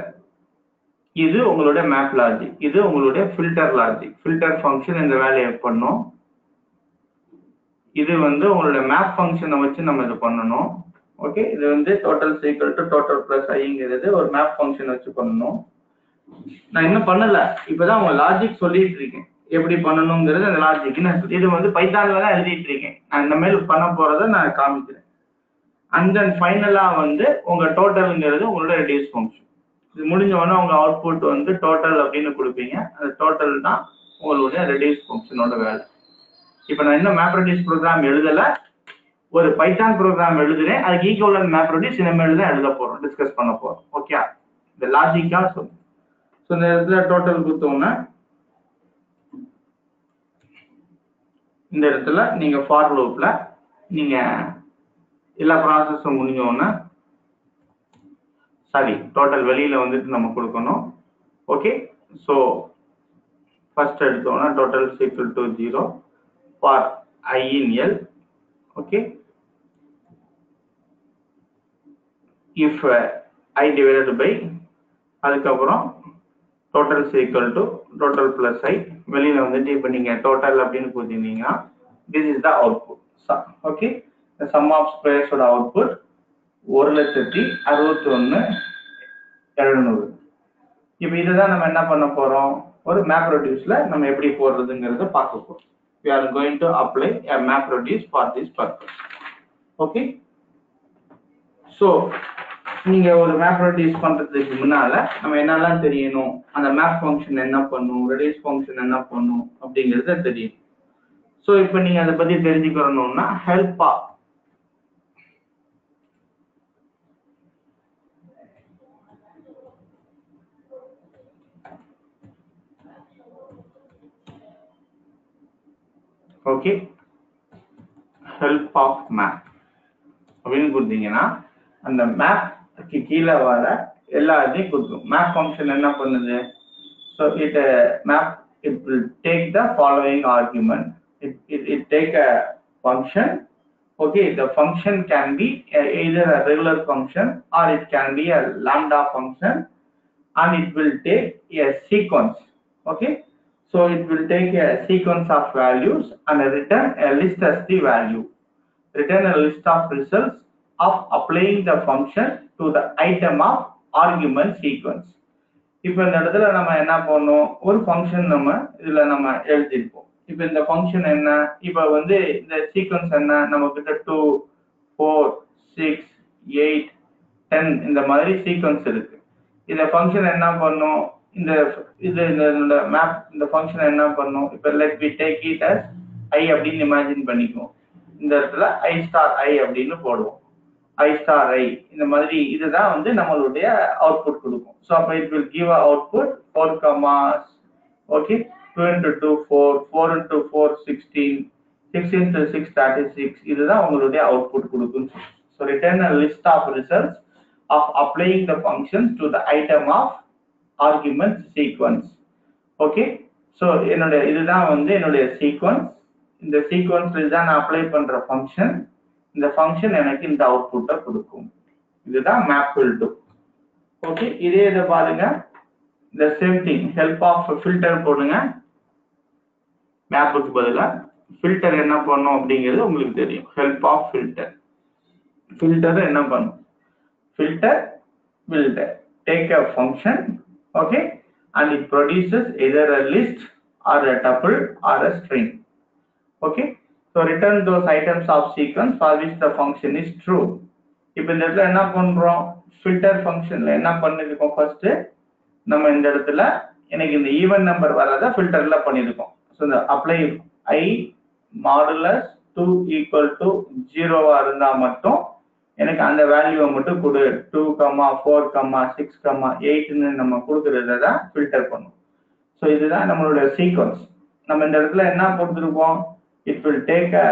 இது உங்களுடைய மேப் லாஜிக், இது உங்களுடைய ஃபில்டர் லாஜிக். ஃபில்டர் ஃபங்க்ஷன் இந்த வேல்யூ பண்ணும், இது வந்து உங்களுடைய மேப் ஃபங்க்ஷனை வச்சு நம்ம இது பண்ணணும். ஓகே, இது வந்து total equal to total plus ஐங்கிறது ஒரு மேப் ஃபங்க்ஷன் வச்சு பண்ணணும். நான் இன்னும் பண்ணல, இப்பதான் உங்க லாஜிக் சொல்லிட்டு இருக்கேன் எப்படி பண்ணணுங்கிறது. அந்த லாஜிக் இது வந்து பைத்தான்ல தான் எழுதிட்டு இருக்கேன். நான் இந்த மேல் பண்ண போறதை நான் காமிக்கிறேன். அண்ட் தென் ஃபைனலா வந்து உங்க டோட்டல்ங்கிறது உங்களோட ரெடியூஸ் ஃபங்க்ஷன். இது முடிஞ்ச உடனே உங்க அவுட்புட் வந்து டோட்டல் அப்படின்னு கொடுப்பீங்க. அந்த டோட்டல் தான் உங்களுடைய ரெடியூஸ் ஃபங்க்ஷனோட வேலை. இப்போ நான் இன்னும் மேப்ரெடியூஸ் ப்ரோக்ராம் எழுதல, ஒரு பைத்தான் ப்ரோக்ராம் எழுதுறேன், அதுக்கு ஈக்குவலன்ட் மேப்ரெடியூஸ் இனிமேல் தான் எழுத போறோம், டிஸ்கஸ் பண்ண போறோம். ஓகே, இந்த லாஜிக்கா சொல்லு. ஸோ இந்த இடத்துல டோட்டல் கொடுத்தோம்னா இந்த இடத்துல நீங்க ஃபார் லூப்ல நீங்க எல்லா ப்ராசஸும் முடிஞ்சோன்னா, சாரி டோட்டல் வெளியில வந்துட்டு நம்ம கொடுக்கணும். ஓகே, ஸோ ஃபர்ஸ்ட் எடுத்தோம்னா total equal to 0 for I in L. Okay, if I divided by, அதுக்கப்புறம் total equal to total plus I, வெளியில வந்துட்டு இப்போ நீங்க டோட்டல் அப்படின்னு கொடுத்தீங்கன்னா this is the output. Okay, sum of ஸ்கொயர்ஸோட அவுட்புட் 1,61,700. இப்போ இதுதான் நம்ம என்ன பண்ண போறோம், ஒரு மேப்ரெடியூஸ்ல நம்ம எப்படி போடுறதுங்கிறத பார்க்க போறோம். We are going to apply a MapReduce for this purpose. Okay, so நீங்க ஒரு MapReduce பண்றதுக்கு முன்னால நம்ம என்னெல்லாம் தெரியணும், அந்த மேப் ஃபங்க்ஷன் என்ன பண்ணும், ரெடியூஸ் ஃபங்க்ஷன் என்ன பண்ணும் அப்படிங்கிறத தெரியும். ஸோ இப்போ நீங்க அதை பத்தி தெரிஞ்சுக்கணும்னா ஹெல்ப்பா ஓகே, ஹெல்ப் ஆஃப் மேப் அப்படின்னு கொடுத்தீங்கன்னா அந்த மேப்க்கு கீழே வர எல்லாத்தையும் கொடுக்கும். மேப் ஃபங்க்ஷன் என்ன பண்ணுது, so it will take the following argument. It take a function. Okay, the function can be either a regular function or it can be a lambda function, and it will take a sequence. Okay, so it will take a sequence of values and return a list as the value. Return a list of results of applying the function to the item of argument sequence. இப்போ இந்த இடத்துல நம்ம என்ன பண்ணோம், ஒரு function நம்ம இதுல நம்ம எழுதிருப்போம். இப்போ இந்த ஃபங்க்ஷன் என்ன, இப்போ வந்து இந்த சீக்வன்ஸ் என்ன, நம்ம கிட்ட 2 4 6 8 10 இந்த மாதிரி சீக்வன்ஸ் இருக்கு. இந்த ஃபங்க்ஷன் என்ன பண்ணும், இந்த இந்த மேப் இந்த ஃபங்க்ஷன் என்ன பண்ணும், இப்போ let we take it as I அப்படின்னு இமேஜின் பண்ணிக்குவோம். இந்த இடத்துல I ஸ்டார் I அப்படின்னு போடுவோம். I ஸ்டார் I இந்த மாதிரி இதுதான் வந்து நம்மளுடைய அவுட்புட் கொடுக்கும். ஸோ அப்போ it will give a output 4 commas, okay, 2 into 2 4, 4 into 4 16, 6 into 6 36. இதுதான் உங்களுடைய அவுட்புட் கொடுக்கும். So return a list of results of applying the functions to the item of argument sequence. Okay, so என்னுடைய இதுதான் வந்து என்னுடைய sequence. இந்த சீக்வன்ஸ்ல தான் நான் அப்ளை பண்ற ஃபங்க்ஷன். இந்த ஃபங்க்ஷன் எனக்கு இந்த அவுட்புட்டை கொடுக்கும். இதுதான் மேப் will do. ஓகே, இதே இதை பாருங்க, இந்த same thing help of filter போடுங்க. மேப்புக்கு பதிலாக ஃபில்டர் என்ன பண்ணும் அப்படிங்கிறது உங்களுக்கு தெரியும். ஹெல்ப் ஆஃப் ஃபில்டர், ஃபில்டர் என்ன பண்ணும், filter will take a function, okay, and it produces either a list or a tuple or a string. Okay, so return those items of sequence for which the function is true. இப்போ இந்த இடத்துல என்ன பண்றோம், filter ஃபங்க்ஷன்ல என்ன பண்ணிருக்கோம், first நம்ம இந்த இடத்துல எனக்கு இந்த ஈவன் நம்பர் வரத ஃபில்டர்ல பண்ணிருக்கோம். ஸோ இந்த apply I modulus 2 equal to 0வா இருந்தா மட்டும் எனக்கு அந்த வேல்யூவை மட்டும் கொடு. 2, 4, 6, 8ன்னு நம்ம கொடுக்கறத தான் ஃபில்டர் பண்ணும். ஸோ இதுதான் நம்மளோட சீக்வன்ஸ். நம்ம இந்த இடத்துல என்ன கொடுத்துருக்கோம், it will take a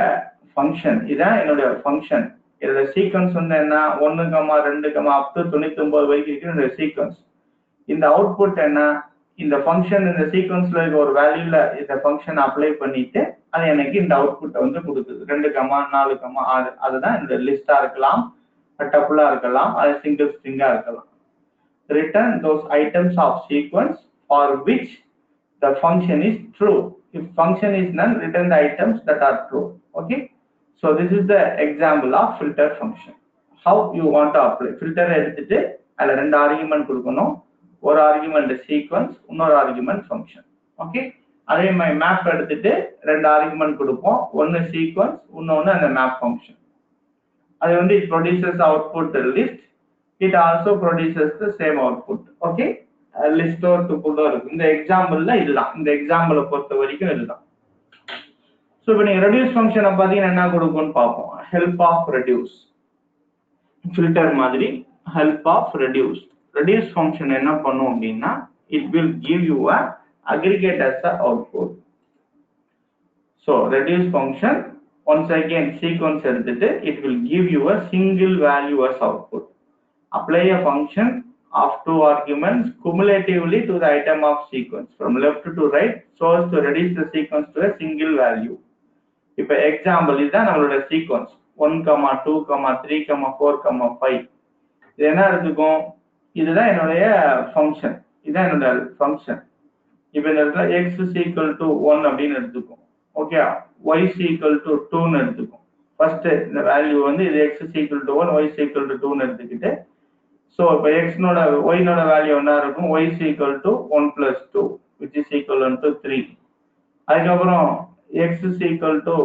function. இதான் என்னுடைய ஃபங்க்ஷன். இதோட சீக்வன்ஸ் வந்து என்ன, 1, 2, அப் டு 99 வரைக்கும் இருக்கு என்னுடைய சீக்வன்ஸ். இந்த அவுட்புட் என்ன, இந்த ஃபங்க்ஷன் இந்த சீக்வன்ஸ்ல இருக்க ஒரு வேல்யூல இந்த ஃபங்க்ஷன் அப்ளை பண்ணிட்டு அது எனக்கு இந்த அவுட்புட்டை வந்து கொடுக்குது. 2, 4, 6. அதுதான் இந்த லிஸ்டா இருக்கலாம், டப்புலா இருக்கலாம், அது சிங்கிள் ஸ்ட்ரிங்கா இருக்கலாம். Return those items of sequence for which the function is true. If function is null, return the items that are true. Okay, so this is the example of filter function. How you want to apply filter எடுத்துட்டு அதுல ரெண்டு argument கொடுக்கணும். ஒரு argument sequence, இன்னொரு argument function. Okay, அதே மாதிரி map எடுத்துட்டு ரெண்டு ஆர்குமெண்ட் கொடுப்போம், ஒன்னு சீக்வன்ஸ், இன்னொன்னு அந்த மேப் ஃபங்க்ஷன். அது வந்து it produces output list, it also produces the same output. Okay, list or tuple இருக்கு. இந்த எக்ஸாம்பிள்ல இதுதான், இந்த எக்ஸாம்பிளை பொறுத்த வரைக்கும் இதுதான். ஸோ இப்போ நீங்க ரெடியூஸ் ஃபங்க்ஷனை பார்த்தீங்கன்னா என்ன கொடுக்கும்னு பார்ப்போம். ஹெல்ப் ஆஃப் ரெடியூஸ், ஃபில்டர் மாதிரி help of reduce. Reduce function என்ன பண்ணும் அப்படின்னா, it will give you a aggregate as a output. So reduce function once again sequence எடுத்துட்டு it will give you a single value as output. Apply a function of 2 arguments cumulatively to the item of sequence from left to right so as to reduce the sequence to a single value. இப்போ example இதுதான் நம்மளோட sequence 1, 2, 3, 4, 5. இது என்ன எடுத்துக்கும், இதுதான் என்னுடைய function, இதுதான் என்னோட ஃபங்க்ஷன். இப்போ இந்த இடத்துல x is equal to 1 அப்படின்னு எடுத்துக்கும். Okay, y is equal to 2ன்னு எடுத்துக்கும். ஃபர்ஸ்ட் இந்த வேல்யூ வந்து இது x is equal to 1, y is equal to 2ன்னு எடுத்துக்கிட்டு, ஸோ இப்போ எக்ஸ்னோட ஒய்னோட வேல்யூ என்ன இருக்கும், y is equal to 1 plus 2 which is equal to 3. அதுக்கப்புறம் x is equal to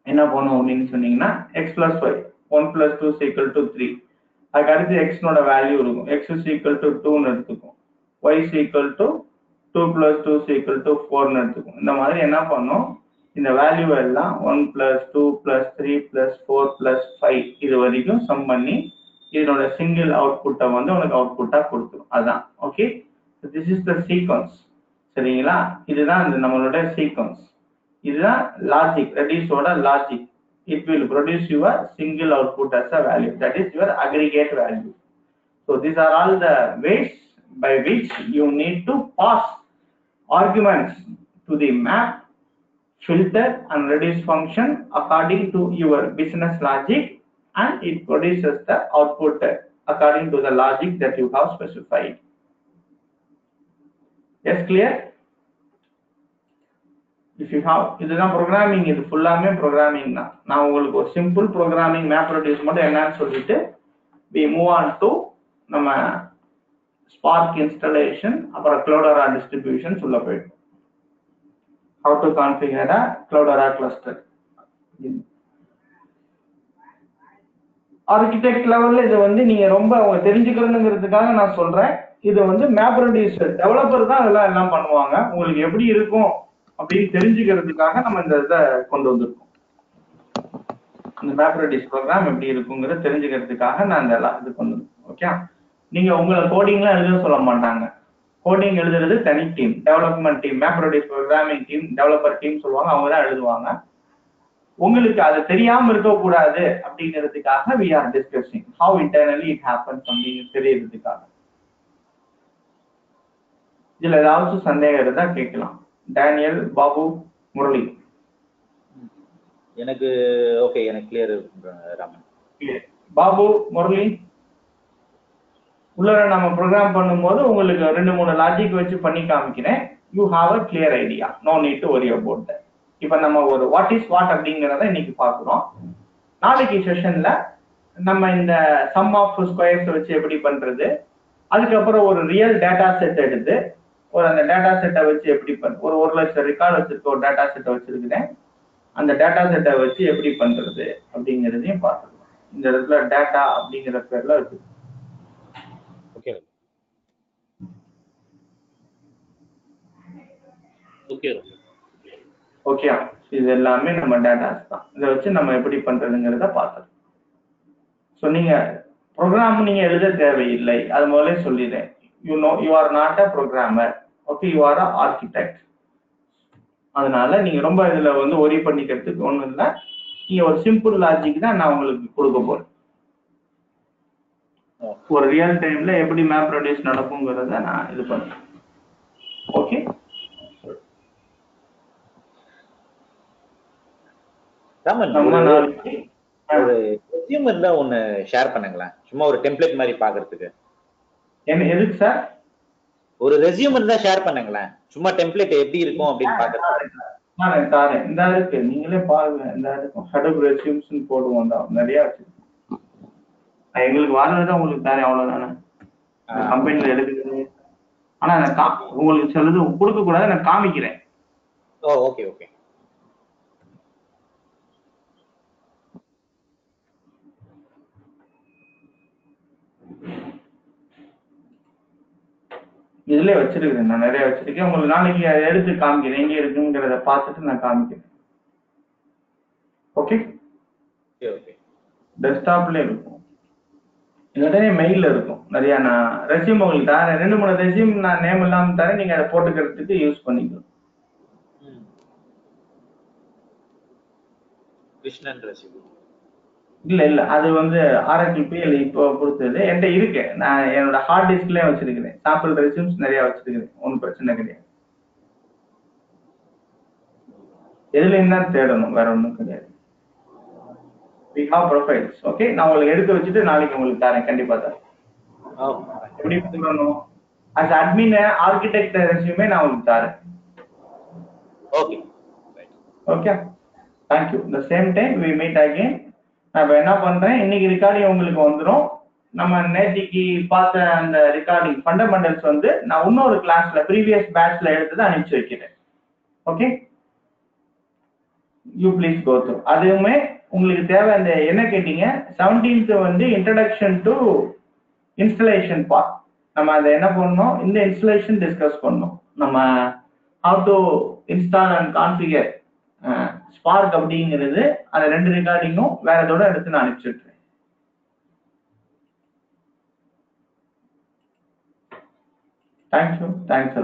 என்ன பண்ணும் அப்படின்னு சொன்னீங்கன்னா x plus y, 1 plus 2 is equal to 3. அதுக்கு அடுத்து எக்ஸ்னோட வேல்யூ இருக்கும், x is equal to 2ன்னு எடுத்துக்கும், y is equal to 2 plus 2 is equal to 4ன்னு எடுத்துக்கும். இந்த மாதிரி என்ன பண்ணும், இந்த வேல்யூ எல்லாம் 1 plus 2 plus 3 plus 4 plus 5 இது வரைக்கும் சம் பண்ணி இதனோட சிங்கிள் அவுட்புட்டை வந்து உனக்கு அவுட்புட்டா கொடுத்துரும். அதுதான். Okay, this is the sequence. சரிங்களா, இதுதான் இந்த நம்மளோட சீக்வன்ஸ். இதுதான் லாஜிக், ரெடியூஸோட logic. It will produce your single output as a value, that is your aggregate value. So these are all the ways by which you need to pass arguments to the map, filter and reduce function according to your business logic, and it produces the output according to the logic that you have specified. Yes, clear? If you have இதுதான் programming, இது ஃபுல்லாமே programming தான். நான் உங்களுக்கு ஒரு simple programming map reduce மட்டும் என்னன்னு சொல்லிட்டு we move on to நம்ம ஸ்பார்க் இன்ஸ்டாலேஷன், அப்புறம் Cloudera டிஸ்ட்ரிபியூஷன் உள்ள போயிடும். How to configure a Cloudera cluster. Architect லெவல்ல இது வந்து நீங்க ரொம்ப தெரிஞ்சுக்கணுங்கிறதுக்காக நான் சொல்றேன். இது வந்து Mapreduce டெவலப்பர் தான் இதெல்லாம் எல்லாம் பண்ணுவாங்க. உங்களுக்கு எப்படி இருக்கும் அப்படின்னு தெரிஞ்சுக்கிறதுக்காக நம்ம இந்த இதை கொண்டு வந்திருக்கோம். இந்த Mapreduce ப்ரோக்ராம் எப்படி இருக்குங்கிறத தெரிஞ்சுக்கிறதுக்காக நான் இந்த எல்லாம் இது கொண்டு வந்திருக்கோம். ஓகே, நீங்க உங்களை கோடிங்லாம் எழுத சொல்ல மாட்டாங்க. கோடிங் எழுதுறது தனி team, development team, Mapreduce programming team, developer team சொல்லுவாங்க, அவங்க தான் எழுதுவாங்க. உங்களுக்கு அது தெரியாம இருக்கக்கூடாது அப்படிங்கிறதுக்காக we are discussing how internally it happens அப்படின்னு தெரியறதுக்காக. இதுல ஏதாவது சந்தேகம் இருந்தா கேட்கலாம். டேனியல், பாபு, முரளி.
எனக்கு ஓகே, எனக்கு கிளியர் ராமன்.
பாபு, முரளி, உள்ள நம்ம ப்ரோக்ராம் பண்ணும்போது உங்களுக்கு 2-3 லாஜிக் வச்சு பண்ணி காமிக்கிறேன். You have a clear idea, no need to worry about that. இப்ப நம்ம ஒரு வாட் இஸ் வாட் அப்படிங்கிறத இன்னைக்கு பார்க்கிறோம். நாளைக்கு செஷன்ல நம்ம இந்த சம் ஆஃப் ஸ்கொயர்ஸ் வச்சு எப்படி பண்றது, அதுக்கப்புறம் ஒரு ரியல் டேட்டா செட் எடுத்து அந்த டேட்டா செட்டை வச்சு எப்படி ஒரு 1,00,000 ரெக்கார்டு வச்சிருக்க ஒரு டேட்டா செட்டை வச்சிருக்கிறேன், அந்த டேட்டா செட்டை வச்சு எப்படி பண்றது அப்படிங்கிறதையும் பார்த்துக்கலாம். இந்த இடத்துல டேட்டா அப்படிங்கிற பேர்ல வச்சு ஓகே, இது எல்லாமே நம்ம டேட்டாஸ் தான். இதை வச்சு நம்ம எப்படி பண்றதுங்கிறத பார்த்துக்கலாம். ஸோ நீங்க ப்ரோக்ராம் நீங்க எழுத தேவையில்லை, அது முதலே சொல்லிடுறேன். You are not a programmer, okay, you are a architect. அதனால நீங்க ரொம்ப இதுல வந்து ஒரி பண்ணிக்கிறதுக்கு ஒன்றும் இல்லை. நீங்க ஒரு சிம்பிள் லாஜிக் தான் நான் உங்களுக்கு கொடுக்க போறேன். ஒரு ரியல் டைம்ல எப்படி Mapreduce நடக்குங்கிறத நான் இது பண்றேன். ஓகே,
ராமன், ஒரு ரெஸ்யூம் இருந்தா ஒன்னு ஷேர் பண்ணுங்களேன், சும்மா ஒரு டெம்ப்ளேட் மாதிரி பாக்குறதுக்கு.
என்ன எதுக்கு சார்?
ஒரு ரெஸ்யூம் இருந்தா ஷேர் பண்ணுங்களேன், சும்மா டெம்ப்ளேட் எப்படி இருக்கும் அப்படின்னு பாக்குறதுக்கு.
நான் தாரேன், இந்த இருக்கு, நீங்களே பாருங்க. இந்த இருக்கும் HADOOP ரெஸ்யூம்ஸ் போடுவோம் தான், நிறைய இருக்கு. எங்களுக்கு வாழ்றதுதான் உங்களுக்கு தாரேன், அவ்வளவுதானே. கம்பெனில எடுக்கிறது. ஆனா உங்களுக்கு சிலது கொடுக்க கூடாது, நான் காமிக்கிறேன்.
ஓ, ஓகே ஓகே.
இதுல வச்சிருக்கிறேன், நான் நிறைய வச்சிருக்கேன். உங்களுக்கு நாளைக்கு எடுத்து காமிக்கிறேன், எங்க இருக்குங்கிறத பார்த்துட்டு நான் காமிக்கிறேன். ஓகே, டெஸ்க்டாப்ல இருக்கும், நிறைய மெயில இருக்கும், நிறைய. நான் ரெஸ்யூம் உங்களுக்கு தரேன், 2-3 ரெஸ்யூம் நான் நேம் இல்லாம தரேன், நீங்க அதை போட்டுக்கிறதுக்கு யூஸ் பண்ணிக்கலாம்.
கிருஷ்ணன் ரெஸ்யூம்
இல்ல அது வந்து RTPL இப்போ கொடுத்தது என்கிட்ட இருக்கு. நான் என்னோட ஹார்ட் டிஸ்க்லயே வச்சிருக்கிறேன், சாம்பிள் ரெஸ்யூம்ஸ் நிறைய வச்சிருக்கிறேன், ஒன்றும் பிரச்சனை கிடையாது. எதுல இருந்தா தேடணும், வேற ஒன்றும் கிடையாது. we have profiles. ஓகே, நான் உங்களுக்கு எடுத்து வச்சுட்டு நாளைக்கு உங்களுக்கு தரேன், கண்டிப்பா தரேன். எப்படி பண்ணணும், as admin architect ரெஸ்யூமே நான் உங்களுக்கு தரேன்.
Okay
okay, thank you. the same time we meet again. நான் என்ன பண்றேன், இன்னைக்கு ரெக்கார்டிங் உங்களுக்கு வந்துடும். நம்ம நேற்றுக்கு பார்த்த அந்த ரெக்கார்டிங் ஃபண்டமெண்டல்ஸ் வந்து நான் இன்னொரு கிளாஸ்ல ப்ரீவியஸ் பேட்ச்ல எடுத்ததை அனுப்பிச்சு வைக்கிறேன். Okay, you please go through. அதுவுமே உங்களுக்கு தேவை. அந்த என்ன கேட்டீங்க, 17th வந்து இன்ட்ரடக்ஷன் டு இன்ஸ்டலேஷன் பார்ட். நம்ம அதை என்ன பண்ணணும், இந்த இன்ஸ்டலேஷன் டிஸ்கஸ் பண்ணணும். நம்ம how to install and configure spark அப்படிங்கிறது, அந்த 2 ரெக்கார்டிங்கும் வேற இதோட எடுத்து நான் அனுப்பிச்சுட்றேன். Thank you, thanks.